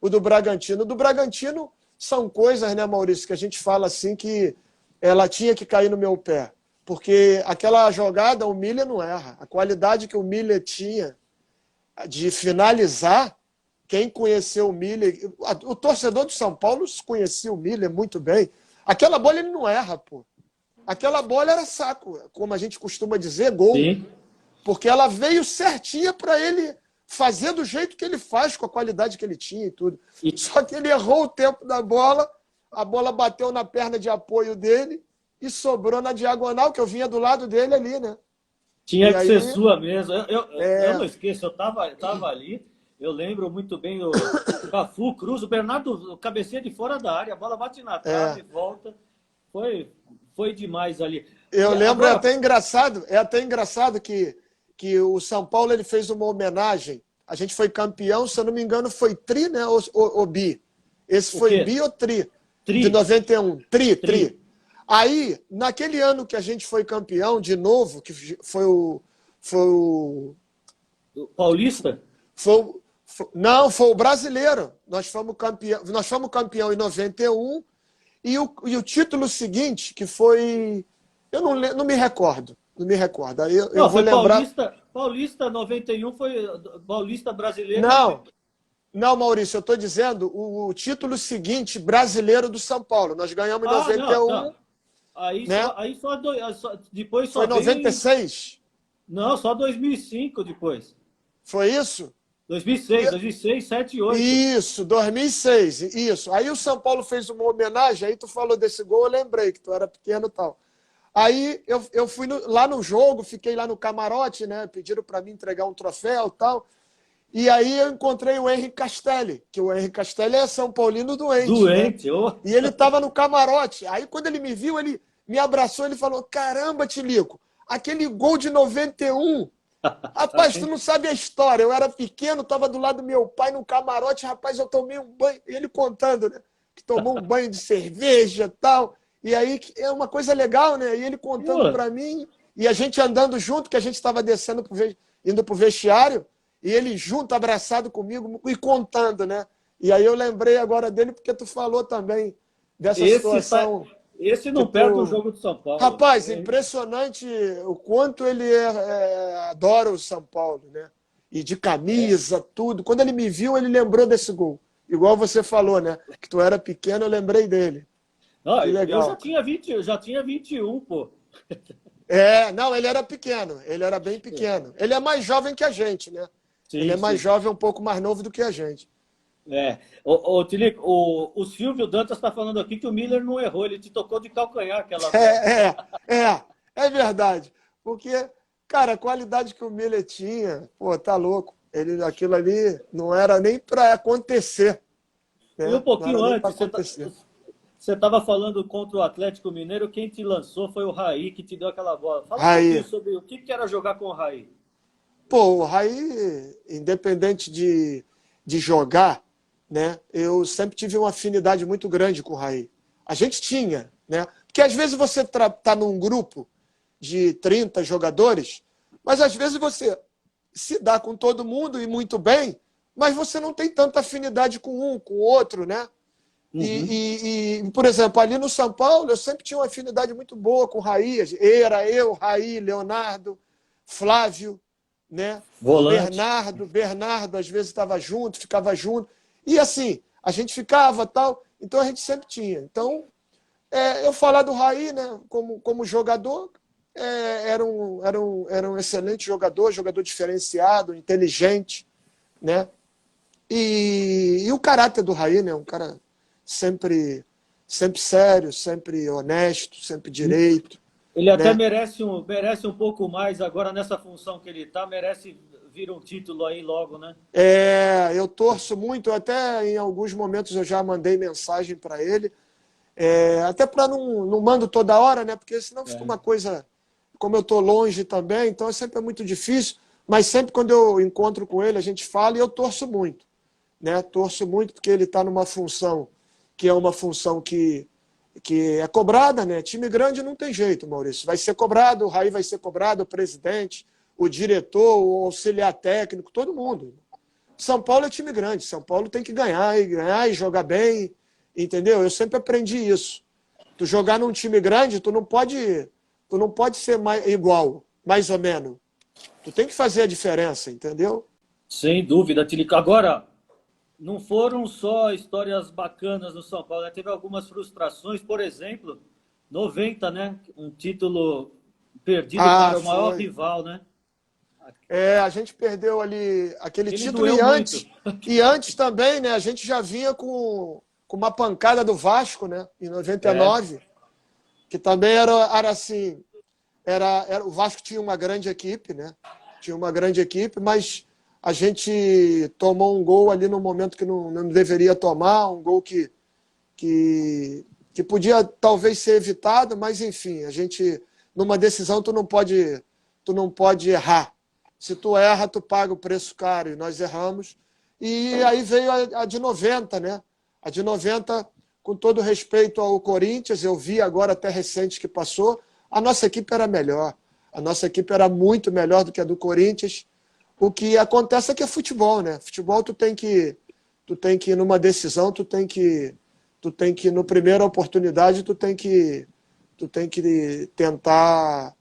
o do Bragantino. O do Bragantino são coisas, né, Maurício, que a gente fala assim que ela tinha que cair no meu pé. Porque aquela jogada, o Miller não erra. A qualidade que o Miller tinha de finalizar, quem conheceu o Miller, o torcedor do São Paulo conhecia o Miller muito bem. Aquela bola ele não erra, pô. Aquela bola era saco, como a gente costuma dizer, gol. Sim. Porque ela veio certinha para ele fazer do jeito que ele faz, com a qualidade que ele tinha e tudo. E Só que ele errou o tempo da bola, a bola bateu na perna de apoio dele e sobrou na diagonal, que eu vinha do lado dele ali, né? tinha E que aí, ser sua mesmo. Eu não é, esqueço, eu tava ali, eu lembro muito bem o Cafu, Cruz, o Bernardo, cabeceia de fora da área, a bola bate na é, trave, volta. Foi demais ali. eu E lembro, agora, é até engraçado que o São Paulo ele fez uma homenagem A gente foi campeão, se eu não me engano, foi tri, né? Ou bi. Esse O foi quê? bi ou tri? Tri. De 91. Tri, Tri. tri. Aí, naquele ano que a gente foi campeão, de novo, que foi o. Foi o. O Paulista? Não, foi o brasileiro. Nós fomos campeão em 91 e o título seguinte, que foi. Eu não me recordo. Não me recordo. Aí eu Não, vou foi lembrar. Paulista 91, foi Paulista brasileiro. Não, não, Maurício, eu estou dizendo o título seguinte brasileiro do São Paulo. Nós ganhamos em Ah, não, 91, não. Aí né? depois só Foi veio. 96. Não, só 2005 depois. Foi isso? 2006, 7 e 8. Isso, 2006, isso. Aí o São Paulo fez uma homenagem, aí tu falou desse gol, eu lembrei que tu era pequeno e tal. Aí eu fui lá no jogo, fiquei lá no camarote, né? Pediram para mim entregar um troféu e tal. E aí eu encontrei o Henrique Castelli, que o Henrique Castelli é São Paulino doente. Doente, né? ô. E ele estava no camarote. Aí quando ele me viu, ele me abraçou, ele falou: caramba, Tilico, aquele gol de 91. Rapaz, tu não sabe a história. Eu era pequeno, estava do lado do meu pai no camarote, rapaz, eu tomei um banho. Ele contando, né? Que tomou um banho de cerveja e tal. E aí é uma coisa legal, né? E ele contando para mim, e a gente andando junto, que a gente estava descendo, indo para o vestiário, e ele junto, abraçado comigo, e contando, né? E aí eu lembrei agora dele, porque tu falou também dessa situação. Esse não perde o jogo do São Paulo. Rapaz, impressionante o quanto ele adora o São Paulo, né? E de camisa, tudo. Quando ele me viu, ele lembrou desse gol. Igual você falou, né? Que tu era pequeno, eu lembrei dele. Não, que legal. Eu já tinha 21, pô. Não, ele era pequeno. Ele era bem pequeno. Ele é mais jovem que a gente, né? Sim, ele é mais sim. jovem, um pouco mais novo do que a gente. Tilico, o Silvio Dantas está falando aqui que o Miller não errou, ele te tocou de calcanhar aquela É verdade. Porque, cara, a qualidade que o Miller tinha, pô, tá louco. Aquilo ali não era nem para acontecer. Né? E um pouquinho antes, acontecer. você estava falando contra o Atlético Mineiro, quem te lançou foi o Raí, que te deu aquela bola. Fala um pouquinho sobre o que era jogar com o Raí. Pô, o Raí, independente de jogar, né, eu sempre tive uma afinidade muito grande com o Raí. A gente tinha, né? Porque às vezes você tá num grupo de 30 jogadores, mas às vezes você se dá com todo mundo e muito bem, mas você não tem tanta afinidade com um, com o outro, né? Uhum. Por exemplo, ali no São Paulo, eu sempre tinha uma afinidade muito boa com o Raí. Era eu, Raí, Leonardo, Flávio, né? Bernardo, às vezes estava junto, ficava junto. E assim, a gente ficava tal, então a gente sempre tinha. Então, eu falar do Raí, né, como jogador, era um excelente jogador diferenciado, inteligente, né? E o caráter do Raí, né, um cara sempre sério, sempre honesto, sempre direito. Ele até merece um pouco mais agora nessa função que ele está, merece vir um título aí logo, né? Eu torço muito, até em alguns momentos eu já mandei mensagem para ele, até para não mando toda hora, né? Porque senão fica uma coisa, como eu estou longe também, então sempre é muito difícil, mas sempre quando eu encontro com ele, a gente fala e eu torço muito, né? Torço muito porque ele está numa função que é uma função que é cobrada, né? Time grande não tem jeito, Maurício. Vai ser cobrado, o Raí vai ser cobrado, o presidente, o diretor, o auxiliar técnico, todo mundo. São Paulo é time grande, São Paulo tem que ganhar e jogar bem, entendeu? Eu sempre aprendi isso. Tu jogar num time grande, tu não pode ser igual, mais ou menos. Tu tem que fazer a diferença, entendeu? Sem dúvida, Tilico. Agora, não foram só histórias bacanas no São Paulo, né? Teve algumas frustrações, por exemplo, 90, né? Um título perdido para o maior rival, né? A gente perdeu ali aquele título e antes também, né? A gente já vinha com uma pancada do Vasco, né? Em 99, que também era assim, o Vasco tinha uma grande equipe, né? Tinha uma grande equipe, mas a gente tomou um gol ali no momento que não deveria tomar, um gol que podia talvez ser evitado, mas enfim, a gente, numa decisão, tu não pode errar, Se tu erra, tu paga o preço caro, e nós erramos. E aí veio a de 90, né? A de 90, com todo respeito ao Corinthians, eu vi agora até recente que passou, a nossa equipe era melhor. A nossa equipe era muito melhor do que a do Corinthians. O que acontece é que é futebol, né? Futebol tu tem que ir numa decisão, tu tem que no primeira oportunidade, tu tem que tentar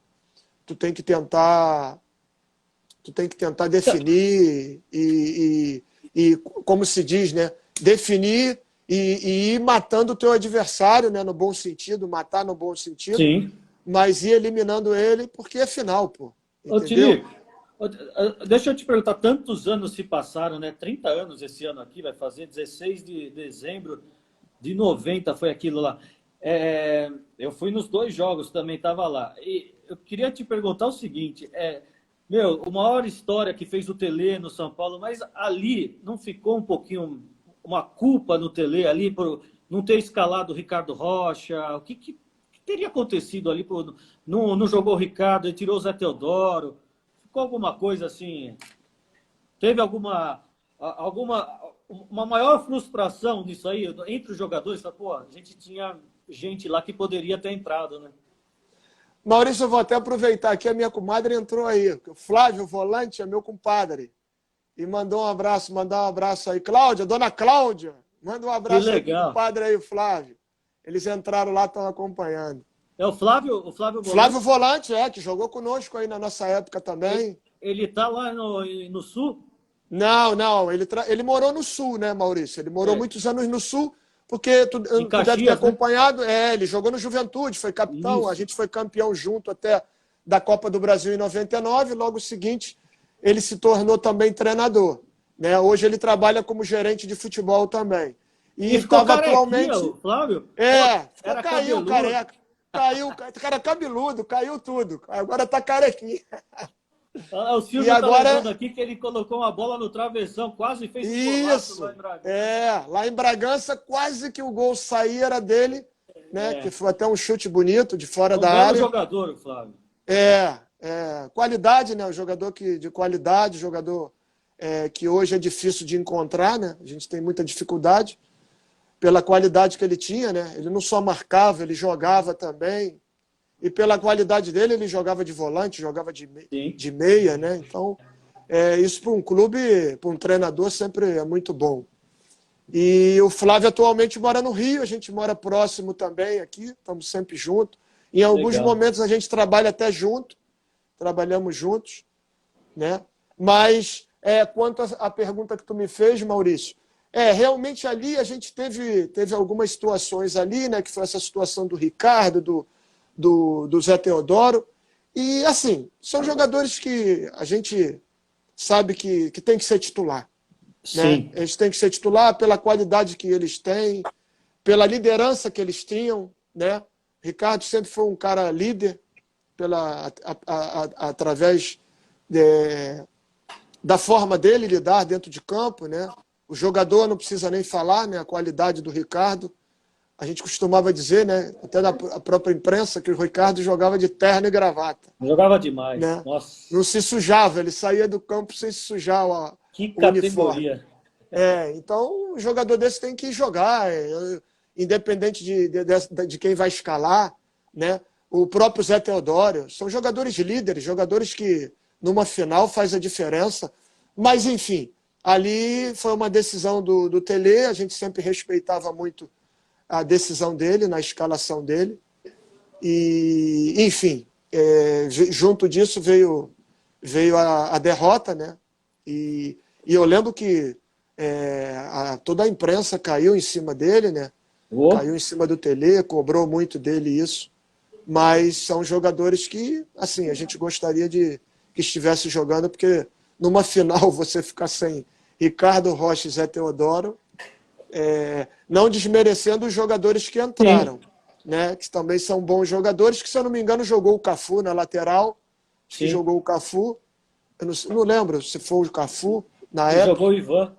definir e como se diz, né? Definir e ir matando o teu adversário, né? No bom sentido, matar no bom sentido, Sim. mas ir eliminando ele porque é final, pô. Ô, Entendeu? Tili, deixa eu te perguntar, tantos anos se passaram, né? 30 anos esse ano aqui, vai fazer 16 de dezembro de 90 foi aquilo lá. Eu fui nos 2 jogos, também estava lá. E eu queria te perguntar o seguinte, a maior história que fez o Tele no São Paulo, mas ali não ficou um pouquinho uma culpa no Tele ali por não ter escalado o Ricardo Rocha? O que teria acontecido ali? Não jogou o Ricardo, ele tirou o Zé Teodoro. Ficou alguma coisa assim? Teve uma maior frustração nisso aí entre os jogadores? Pô, a gente tinha gente lá que poderia ter entrado, né? Maurício, eu vou até aproveitar aqui, a minha comadre entrou aí. O Flávio Volante é meu compadre. E mandou mandar um abraço aí. Cláudia, dona Cláudia, manda um abraço aí pro compadre aí, o Flávio. Eles entraram lá, estão acompanhando. É o Flávio Volante? Flávio Volante, que jogou conosco aí na nossa época também. Ele tá lá no Sul? Não, ele morou no Sul, né, Maurício? Ele morou muitos anos no Sul, porque tu deve ter acompanhado. Né? Ele jogou no Juventude, foi capitão, Isso. A gente foi campeão junto até da Copa do Brasil em 99, logo seguinte ele se tornou também treinador. Né? Hoje ele trabalha como gerente de futebol também. E estava atualmente. O Flávio? Caiu, cabeludo. Careca. Caiu, cara cabeludo, caiu tudo. Agora tá carequinha. O Silvio está lembrando aqui que ele colocou uma bola no travessão, quase fez um golaço lá em Bragança. Lá em Bragança, quase que o gol saía era dele, né? Que foi até um chute bonito de fora da área. Um jogador, Flávio. Qualidade, né? Um jogador de qualidade, jogador que hoje é difícil de encontrar, né? A gente tem muita dificuldade pela qualidade que ele tinha, né? Ele não só marcava, ele jogava também. E pela qualidade dele, ele jogava de volante, jogava de meia, né? Então, isso para um clube, para um treinador, sempre é muito bom. E o Flávio atualmente mora no Rio, a gente mora próximo também aqui, estamos sempre juntos. Em alguns momentos a gente trabalha até junto, trabalhamos juntos, né? Mas, quanto à pergunta que tu me fez, Maurício, realmente ali a gente teve algumas situações ali, né? Que foi essa situação do Ricardo, do Zé Teodoro. E, assim, são jogadores que a gente sabe que tem que ser titular. Né? Eles têm que ser titular pela qualidade que eles têm, pela liderança que eles tinham. Né? Ricardo sempre foi um cara líder através da forma dele lidar dentro de campo. Né? O jogador não precisa nem falar, né? A qualidade do Ricardo. A gente costumava dizer, né, até da própria imprensa, que o Ricardo jogava de terno e gravata. Jogava demais. Né? Nossa. Não se sujava, ele saía do campo sem se sujar o uniforme. Então, o jogador desse tem que jogar, independente de quem vai escalar. Né? O próprio Zé Teodoro. São jogadores líderes, jogadores que numa final faz a diferença. Mas, enfim, ali foi uma decisão do Tele, a gente sempre respeitava muito a decisão dele, na escalação dele. E, enfim, junto disso veio a derrota, né? E eu lembro que toda a imprensa caiu em cima dele, né? Caiu em cima do Tele, cobrou muito dele isso. Mas são jogadores que, assim, a gente gostaria que estivesse jogando, porque numa final você ficar sem Ricardo Rocha e Zé Teodoro, não desmerecendo os jogadores que entraram, né? Que também são bons jogadores, que, se eu não me engano, jogou o Cafu na lateral, que jogou o Cafu, eu não lembro se foi o Cafu na época. Jogou o Ivan.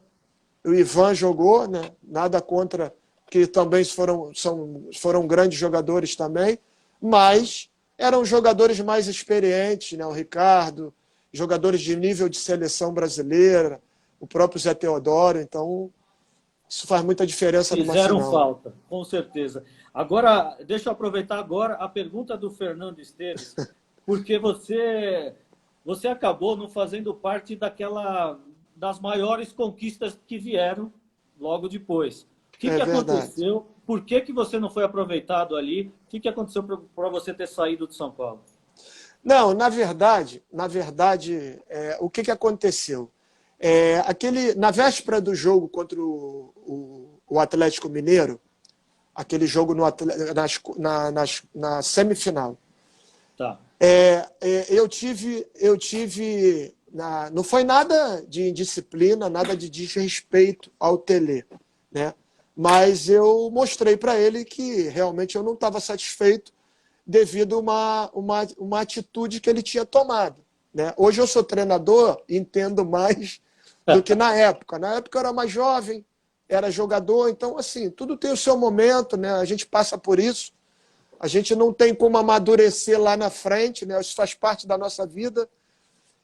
O Ivan jogou, né? Nada contra, que também foram grandes jogadores também, mas eram jogadores mais experientes, né? O Ricardo jogadores de nível de seleção brasileira, o próprio Zé Teodoro. Então, isso faz muita diferença numa Fizeram final. falta, com certeza. Agora, deixa eu aproveitar agora a pergunta do Fernando Esteves, porque você acabou não fazendo parte das maiores conquistas que vieram logo depois. O que Verdade. aconteceu? Por que você não foi aproveitado ali? O que aconteceu para você ter saído de São Paulo? Não, na verdade, o que aconteceu? Na véspera do jogo contra o Atlético Mineiro, aquele jogo na semifinal, Tá. não foi nada de indisciplina, nada de desrespeito ao Tele, né? Mas eu mostrei para ele que realmente eu não estava satisfeito devido a uma atitude que ele tinha tomado, né? Hoje eu sou treinador e entendo mais do que na época. Na época eu era mais jovem, era jogador, então, assim, tudo tem o seu momento, né? A gente passa por isso, a gente não tem como amadurecer lá na frente, né? Isso faz parte da nossa vida.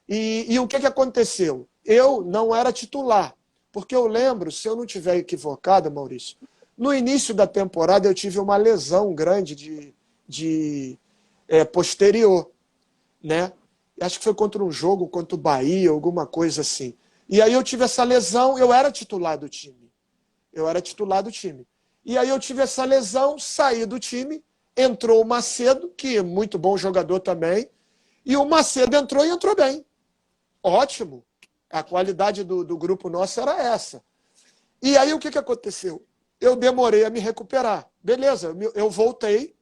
E o que aconteceu? Eu não era titular, porque eu lembro, se eu não estiver equivocado, Maurício, no início da temporada eu tive uma lesão grande de posterior, né? Acho que foi contra um jogo, contra o Bahia, alguma coisa assim. E aí eu tive essa lesão, eu era titular do time. E aí eu tive essa lesão, saí do time, entrou o Macedo, que é muito bom jogador também, e o Macedo entrou e entrou bem. Ótimo. A qualidade do grupo nosso era essa. E aí o que aconteceu? Eu demorei a me recuperar. Beleza, eu voltei.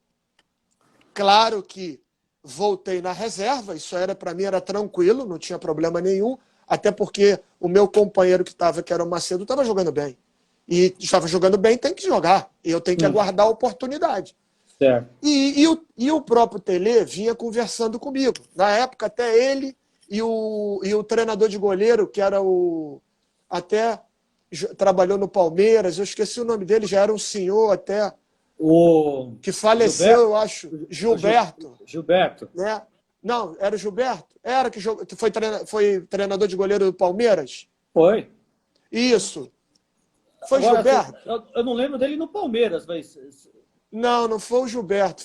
Claro que voltei na reserva, isso para mim era tranquilo, não tinha problema nenhum, até porque o meu companheiro que era o Macedo, estava jogando bem. E estava jogando bem, tem que jogar. E eu tenho que aguardar a oportunidade. Certo. E o próprio Tele vinha conversando comigo. Na época, até ele e o treinador de goleiro, que era até trabalhou no Palmeiras, eu esqueci o nome dele, já era um senhor até, que faleceu, Gilberto? Eu acho, Gilberto. Gilberto. Né? Não, era o Gilberto? Era que foi treinador de goleiro do Palmeiras? Foi. Isso. Foi Agora, Gilberto? Eu não lembro dele no Palmeiras, mas... Não foi o Gilberto.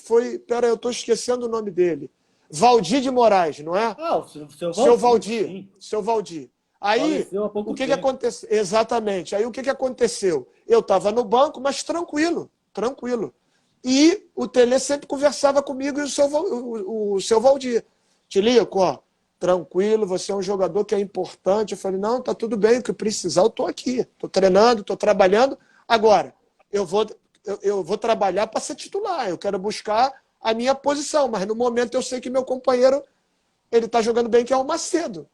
Eu estou esquecendo o nome dele. Valdir de Moraes, não é? Ah, o seu Valdir. Sim. Seu Valdir. Aí, o que aconteceu? Exatamente. Aí, o que aconteceu? Eu estava no banco, mas tranquilo. E o Tele sempre conversava comigo e o seu Valdir. Tilico, ó, tranquilo, você é um jogador que é importante. Eu falei, não, tá tudo bem, o que precisar, eu estou aqui. Estou treinando, estou trabalhando. Agora, eu vou trabalhar para ser titular. Eu quero buscar a minha posição, mas no momento eu sei que meu companheiro ele está jogando bem, que é o Macedo.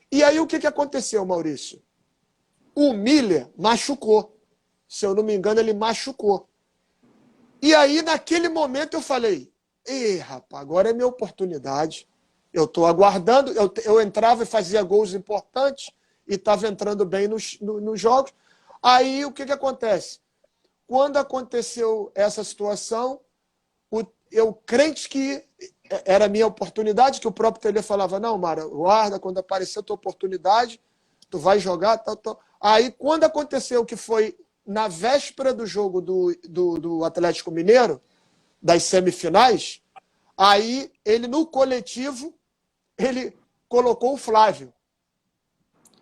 E aí o que aconteceu, Maurício? O Miller machucou. Se eu não me engano, ele machucou. E aí, naquele momento, eu falei, rapaz, agora é minha oportunidade. Eu estou aguardando. Eu entrava e fazia gols importantes e estava entrando bem nos jogos. Aí, o que acontece? Quando aconteceu essa situação, eu crente que era a minha oportunidade, que o próprio Tele falava, não, Mara, guarda, quando aparecer a tua oportunidade, tu vai jogar, tal. Aí, quando aconteceu que foi na véspera do jogo do Atlético Mineiro, das semifinais, aí ele, no coletivo, ele colocou o Flávio,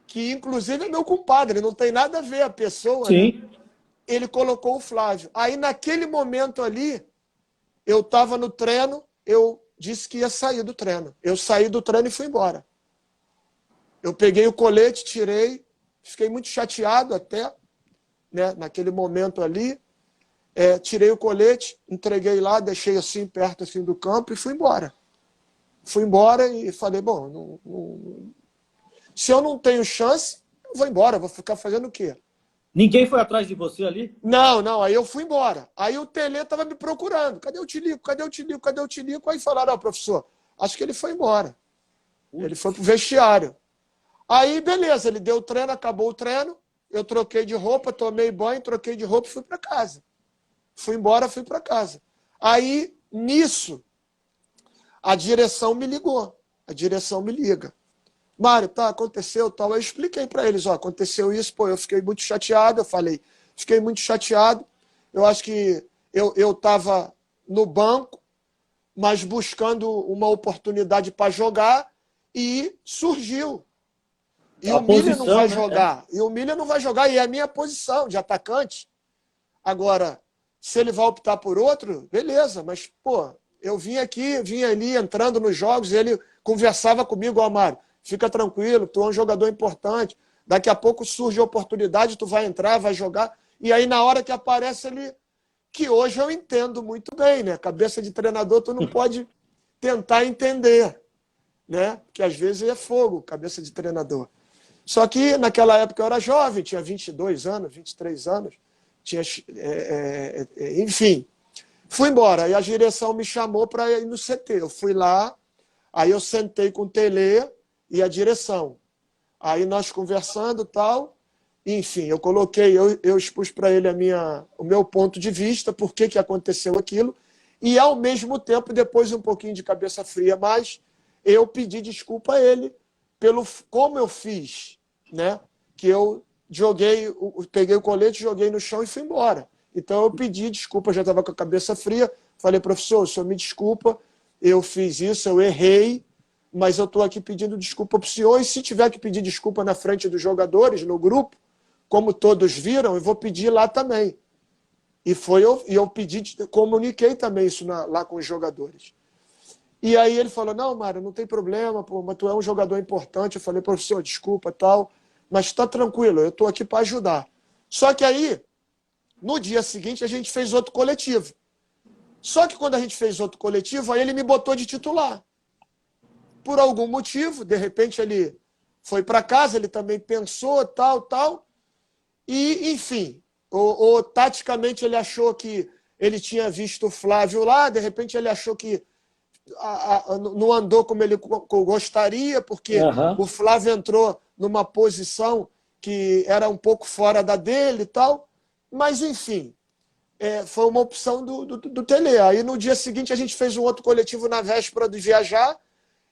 que inclusive é meu compadre, não tem nada a ver a pessoa, sim, né? Ele colocou o Flávio. Aí, naquele momento ali, eu estava no treino, eu disse que ia sair do treino. Eu saí do treino e fui embora. Eu peguei o colete, tirei, fiquei muito chateado até, né, naquele momento ali. Tirei o colete, entreguei lá, deixei assim, perto assim, do campo e fui embora. Fui embora e falei, bom, se eu não tenho chance, eu vou embora, vou ficar fazendo o quê? Ninguém foi atrás de você ali? Não, aí eu fui embora. Aí o Tele estava me procurando. Cadê o Tilico? Aí falaram, professor, acho que ele foi embora. Ele foi pro vestiário. Aí, beleza, ele deu o treino, acabou o treino, eu troquei de roupa, tomei banho, troquei de roupa e fui para casa. Fui embora, fui para casa. Aí, nisso, a direção me ligou. A direção me liga. Mário, tá, aconteceu tal. Eu expliquei para eles, ó, aconteceu isso, pô, eu fiquei muito chateado, eu falei, fiquei muito chateado. Eu acho que eu estava no banco, mas buscando uma oportunidade para jogar e surgiu. E A o Miller não posição, vai né? jogar. E o Miller não vai jogar, e é a minha posição de atacante. Agora, se ele vai optar por outro, beleza, mas, pô, eu vim aqui, vim ali, entrando nos jogos, e ele conversava comigo, ó, Mário, fica tranquilo, tu é um jogador importante, daqui a pouco surge a oportunidade, tu vai entrar, vai jogar, e aí na hora que aparece ele, que hoje eu entendo muito bem, né? Cabeça de treinador, tu não pode tentar entender, né? Porque às vezes é fogo, cabeça de treinador. Só que naquela época eu era jovem, tinha 22 anos, 23 anos, tinha, enfim, fui embora. E a direção me chamou para ir no CT. Eu fui lá, aí eu sentei com o Tele e a direção. Aí nós conversando e tal, enfim, eu coloquei, eu expus para ele o meu ponto de vista, por que aconteceu aquilo, e ao mesmo tempo, depois um pouquinho de cabeça fria, mas eu pedi desculpa a ele pelo como eu fiz, né? Que eu joguei, peguei o colete, joguei no chão e fui embora. Então eu pedi desculpa, já estava com a cabeça fria, falei, professor, o senhor me desculpa, eu fiz isso, eu errei, mas eu estou aqui pedindo desculpa para o senhor, e se tiver que pedir desculpa na frente dos jogadores, no grupo, como todos viram, eu vou pedir lá também. E eu pedi, comuniquei também isso lá com os jogadores. E aí ele falou, não, Mário, não tem problema, pô, mas tu é um jogador importante. Eu falei, professor, desculpa, tal, mas está tranquilo, eu estou aqui para ajudar. Só que aí, no dia seguinte, a gente fez outro coletivo. Só que quando a gente fez outro coletivo, aí ele me botou de titular. Por algum motivo, de repente ele foi para casa, ele também pensou, tal, e, enfim, taticamente ele achou que ele tinha visto o Flávio lá, de repente ele achou que não andou como ele gostaria, porque Aham. o Flávio entrou numa posição que era um pouco fora da dele e tal, mas, enfim, foi uma opção do Tele. Aí no dia seguinte a gente fez um outro coletivo na véspera de viajar,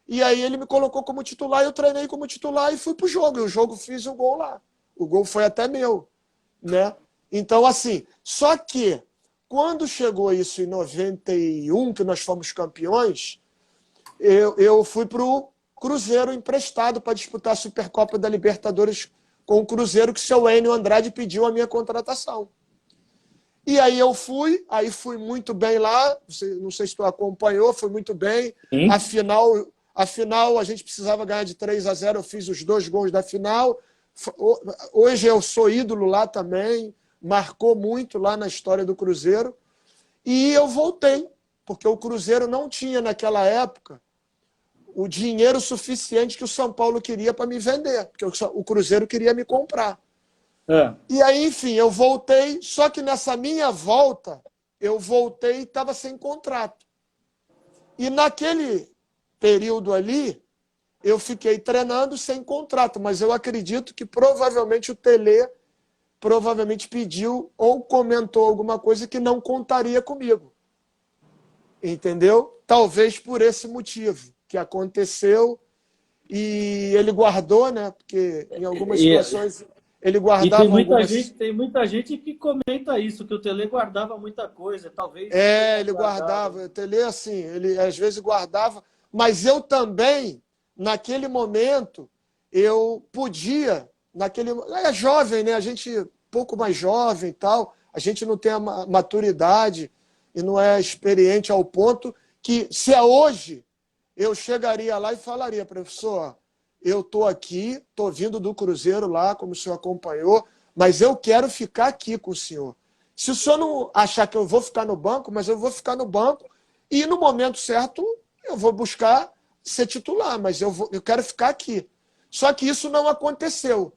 e aí ele me colocou como titular, eu treinei como titular e fui pro jogo. E o jogo fiz o gol lá. O gol foi até meu, né? Então, assim, só que quando chegou isso em 91, que nós fomos campeões, eu fui pro Cruzeiro emprestado para disputar a Supercopa da Libertadores com o Cruzeiro, que o seu Enio Andrade pediu a minha contratação. E aí eu fui muito bem lá, não sei se tu acompanhou, fui muito bem. Sim. Afinal, a gente precisava ganhar de 3-0, eu fiz os 2 gols da final. Hoje eu sou ídolo lá também, marcou muito lá na história do Cruzeiro. E eu voltei, porque o Cruzeiro não tinha naquela época o dinheiro suficiente que o São Paulo queria para me vender, porque o Cruzeiro queria me comprar. É. E aí, enfim, eu voltei, só que nessa minha volta, eu voltei e estava sem contrato. E naquele período ali, eu fiquei treinando sem contrato, mas eu acredito que provavelmente o Tele provavelmente pediu ou comentou alguma coisa que não contaria comigo. Entendeu? Talvez por esse motivo que aconteceu e ele guardou, né? Porque em algumas E, situações ele e tem guardava muita algumas. gente, tem muita gente que comenta isso, que o Tele guardava muita coisa, talvez ele tenha Ele guardado. guardava. O Tele, assim, ele às vezes guardava, mas eu também, naquele momento, eu podia, é jovem, né? A gente pouco mais jovem e tal, a gente não tem a maturidade e não é experiente ao ponto que, se é hoje, eu chegaria lá e falaria, professor, eu estou aqui, estou vindo do Cruzeiro lá, como o senhor acompanhou, mas eu quero ficar aqui com o senhor. Se o senhor não achar que eu vou ficar no banco, mas eu vou ficar no banco e no momento certo eu vou buscar ser titular, mas eu quero ficar aqui. Só que isso não aconteceu.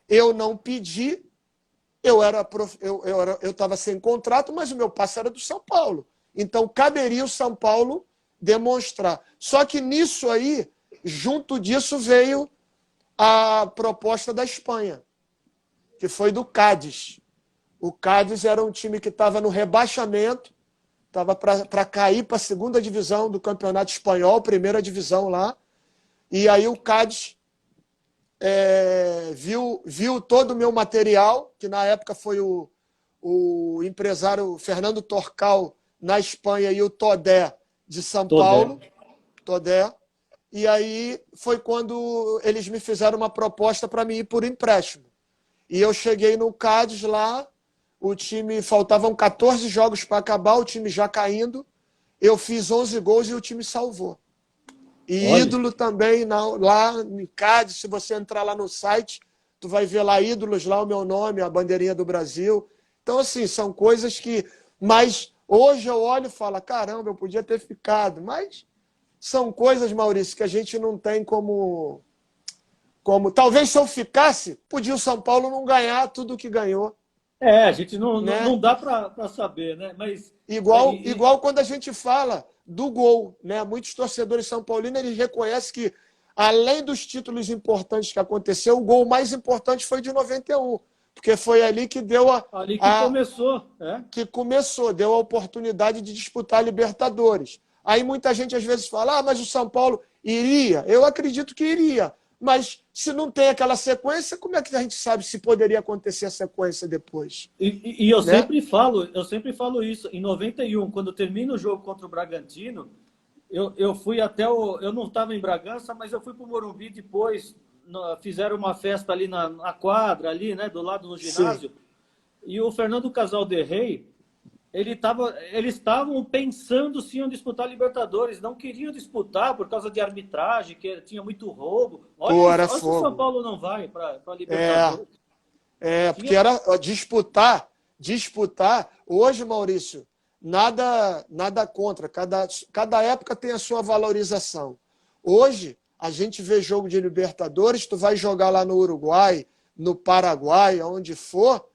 Eu não pedi, eu estava sem contrato, mas o meu passe era do São Paulo. Então caberia o São Paulo demonstrar. Só que nisso aí, junto disso veio a proposta da Espanha, que foi do Cádiz. O Cádiz era um time que estava no rebaixamento, estava para cair para a segunda divisão do Campeonato Espanhol, primeira divisão lá, E aí o Cádiz viu todo o meu material, que na época foi o empresário Fernando Torcal, na Espanha, e o Todé, de São Paulo. Todé. E aí foi quando eles me fizeram uma proposta para mim ir por empréstimo. E eu cheguei no Cádiz lá, o time, faltavam 14 jogos para acabar, o time já caindo. Eu fiz 11 gols e o time salvou. E Olha. ídolo também lá em Cádiz, se você entrar lá no site, tu vai ver lá ídolos, lá o meu nome, a bandeirinha do Brasil. Então, assim, são coisas que... Mas hoje eu olho e falo, caramba, eu podia ter ficado. Mas são coisas, Maurício, que a gente não tem como... Talvez se eu ficasse, podia o São Paulo não ganhar tudo o que ganhou. A gente não, né? não dá para saber, né? Mas igual quando a gente fala do gol, né? Muitos torcedores são paulinos, eles reconhecem que, além dos títulos importantes que aconteceu, o gol mais importante foi de 91, porque foi ali que deu começou, que começou, deu a oportunidade de disputar a Libertadores. Aí muita gente às vezes fala, mas o São Paulo iria. Eu acredito que iria. Mas se não tem aquela sequência, como é que a gente sabe se poderia acontecer a sequência depois? E eu sempre falo isso. Em 91, quando termina o jogo contra o Bragantino, eu fui até eu não estava em Bragança, mas eu fui para o Morumbi depois. Fizeram uma festa ali na quadra, ali, né, do lado do ginásio. Sim. E o Fernando Casal de Rey, eles estavam pensando se iam disputar a Libertadores, não queriam disputar por causa de arbitragem, que tinha muito roubo. Olha se o São Paulo não vai para a Libertadores. Porque era disputar. Hoje, Maurício, nada contra. Cada época tem a sua valorização. Hoje, a gente vê jogo de Libertadores, tu vai jogar lá no Uruguai, no Paraguai, onde for,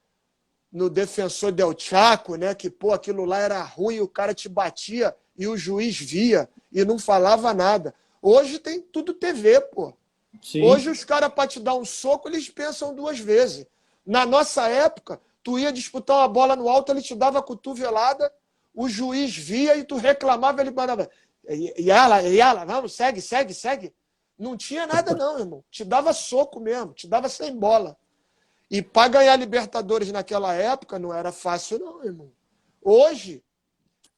no Defensor del Chaco, né? Que, aquilo lá era ruim, o cara te batia e o juiz via e não falava nada. Hoje tem tudo TV, pô. Sim. Hoje os caras, para te dar um soco, eles pensam duas vezes. Na nossa época, tu ia disputar uma bola no alto, ele te dava a cotovelada, o juiz via e tu reclamava, ele mandava, Yala, vamos, segue. Não tinha nada não, irmão. Te dava soco mesmo, te dava sem bola. E para ganhar Libertadores naquela época não era fácil não, irmão. Hoje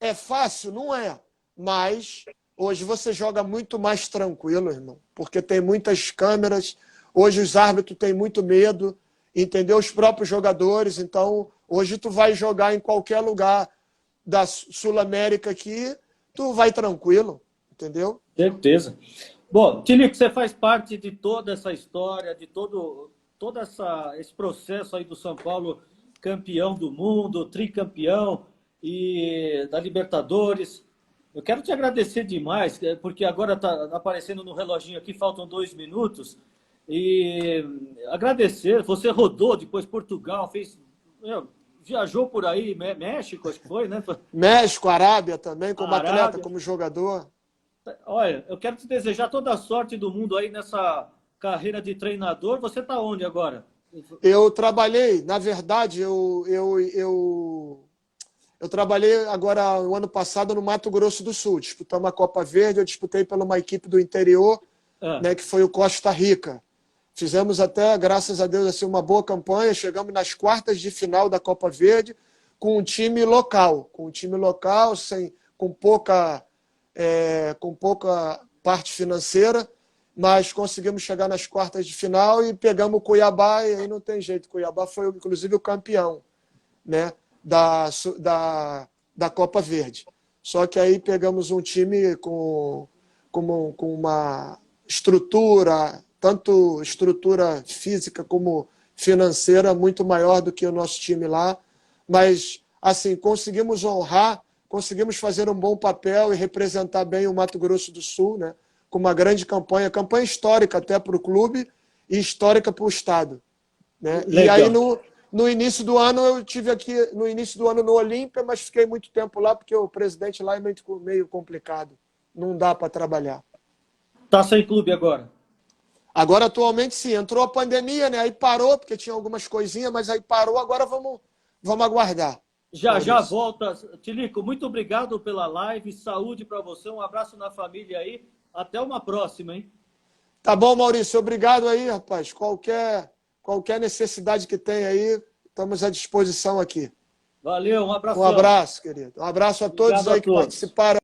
é fácil? Não é. Mas hoje você joga muito mais tranquilo, irmão. Porque tem muitas câmeras. Hoje os árbitros têm muito medo. Entendeu? Os próprios jogadores. Então, hoje tu vai jogar em qualquer lugar da Sul-América aqui, tu vai tranquilo. Entendeu? Certeza. Bom, Tilico, você faz parte de toda essa história, de todo esse processo aí do São Paulo, campeão do mundo, tricampeão e da Libertadores. Eu quero te agradecer demais, porque agora está aparecendo no reloginho aqui, faltam 2 minutos. E agradecer, você rodou depois Portugal, viajou por aí, México, acho que foi, né? México, Arábia também, como atleta, como jogador. Olha, eu quero te desejar toda a sorte do mundo aí nessa carreira de treinador. Você está onde agora? Eu trabalhei, na verdade, eu trabalhei agora, o ano passado, no Mato Grosso do Sul. Disputamos a Copa Verde, eu disputei pela uma equipe do interior, né, que foi o Costa Rica. Fizemos até, graças a Deus, assim, uma boa campanha. Chegamos nas quartas de final da Copa Verde com um time local. Com pouca parte financeira, mas conseguimos chegar nas quartas de final e pegamos o Cuiabá, e aí não tem jeito. Cuiabá foi, inclusive, o campeão, né, da Copa Verde. Só que aí pegamos um time com uma estrutura, tanto estrutura física como financeira, muito maior do que o nosso time lá. Mas, assim, conseguimos honrar, conseguimos fazer um bom papel e representar bem o Mato Grosso do Sul, né? Com uma grande campanha histórica até para o clube e histórica para o Estado. Né? E aí, no início do ano, eu tive aqui, no Olímpia, mas fiquei muito tempo lá, porque o presidente lá é meio complicado. Não dá para trabalhar. Está sem clube agora? Agora, atualmente, sim. Entrou a pandemia, né? Aí parou, porque tinha algumas coisinhas, mas aí parou, agora vamos aguardar. Já volta. Tilico, muito obrigado pela live, saúde para você, um abraço na família aí. Até uma próxima, hein? Tá bom, Maurício, obrigado aí, rapaz. Qualquer necessidade que tenha aí, estamos à disposição aqui. Valeu, um Um abração. abraço, querido. Um abraço a todos Obrigado a aí que todos. participaram.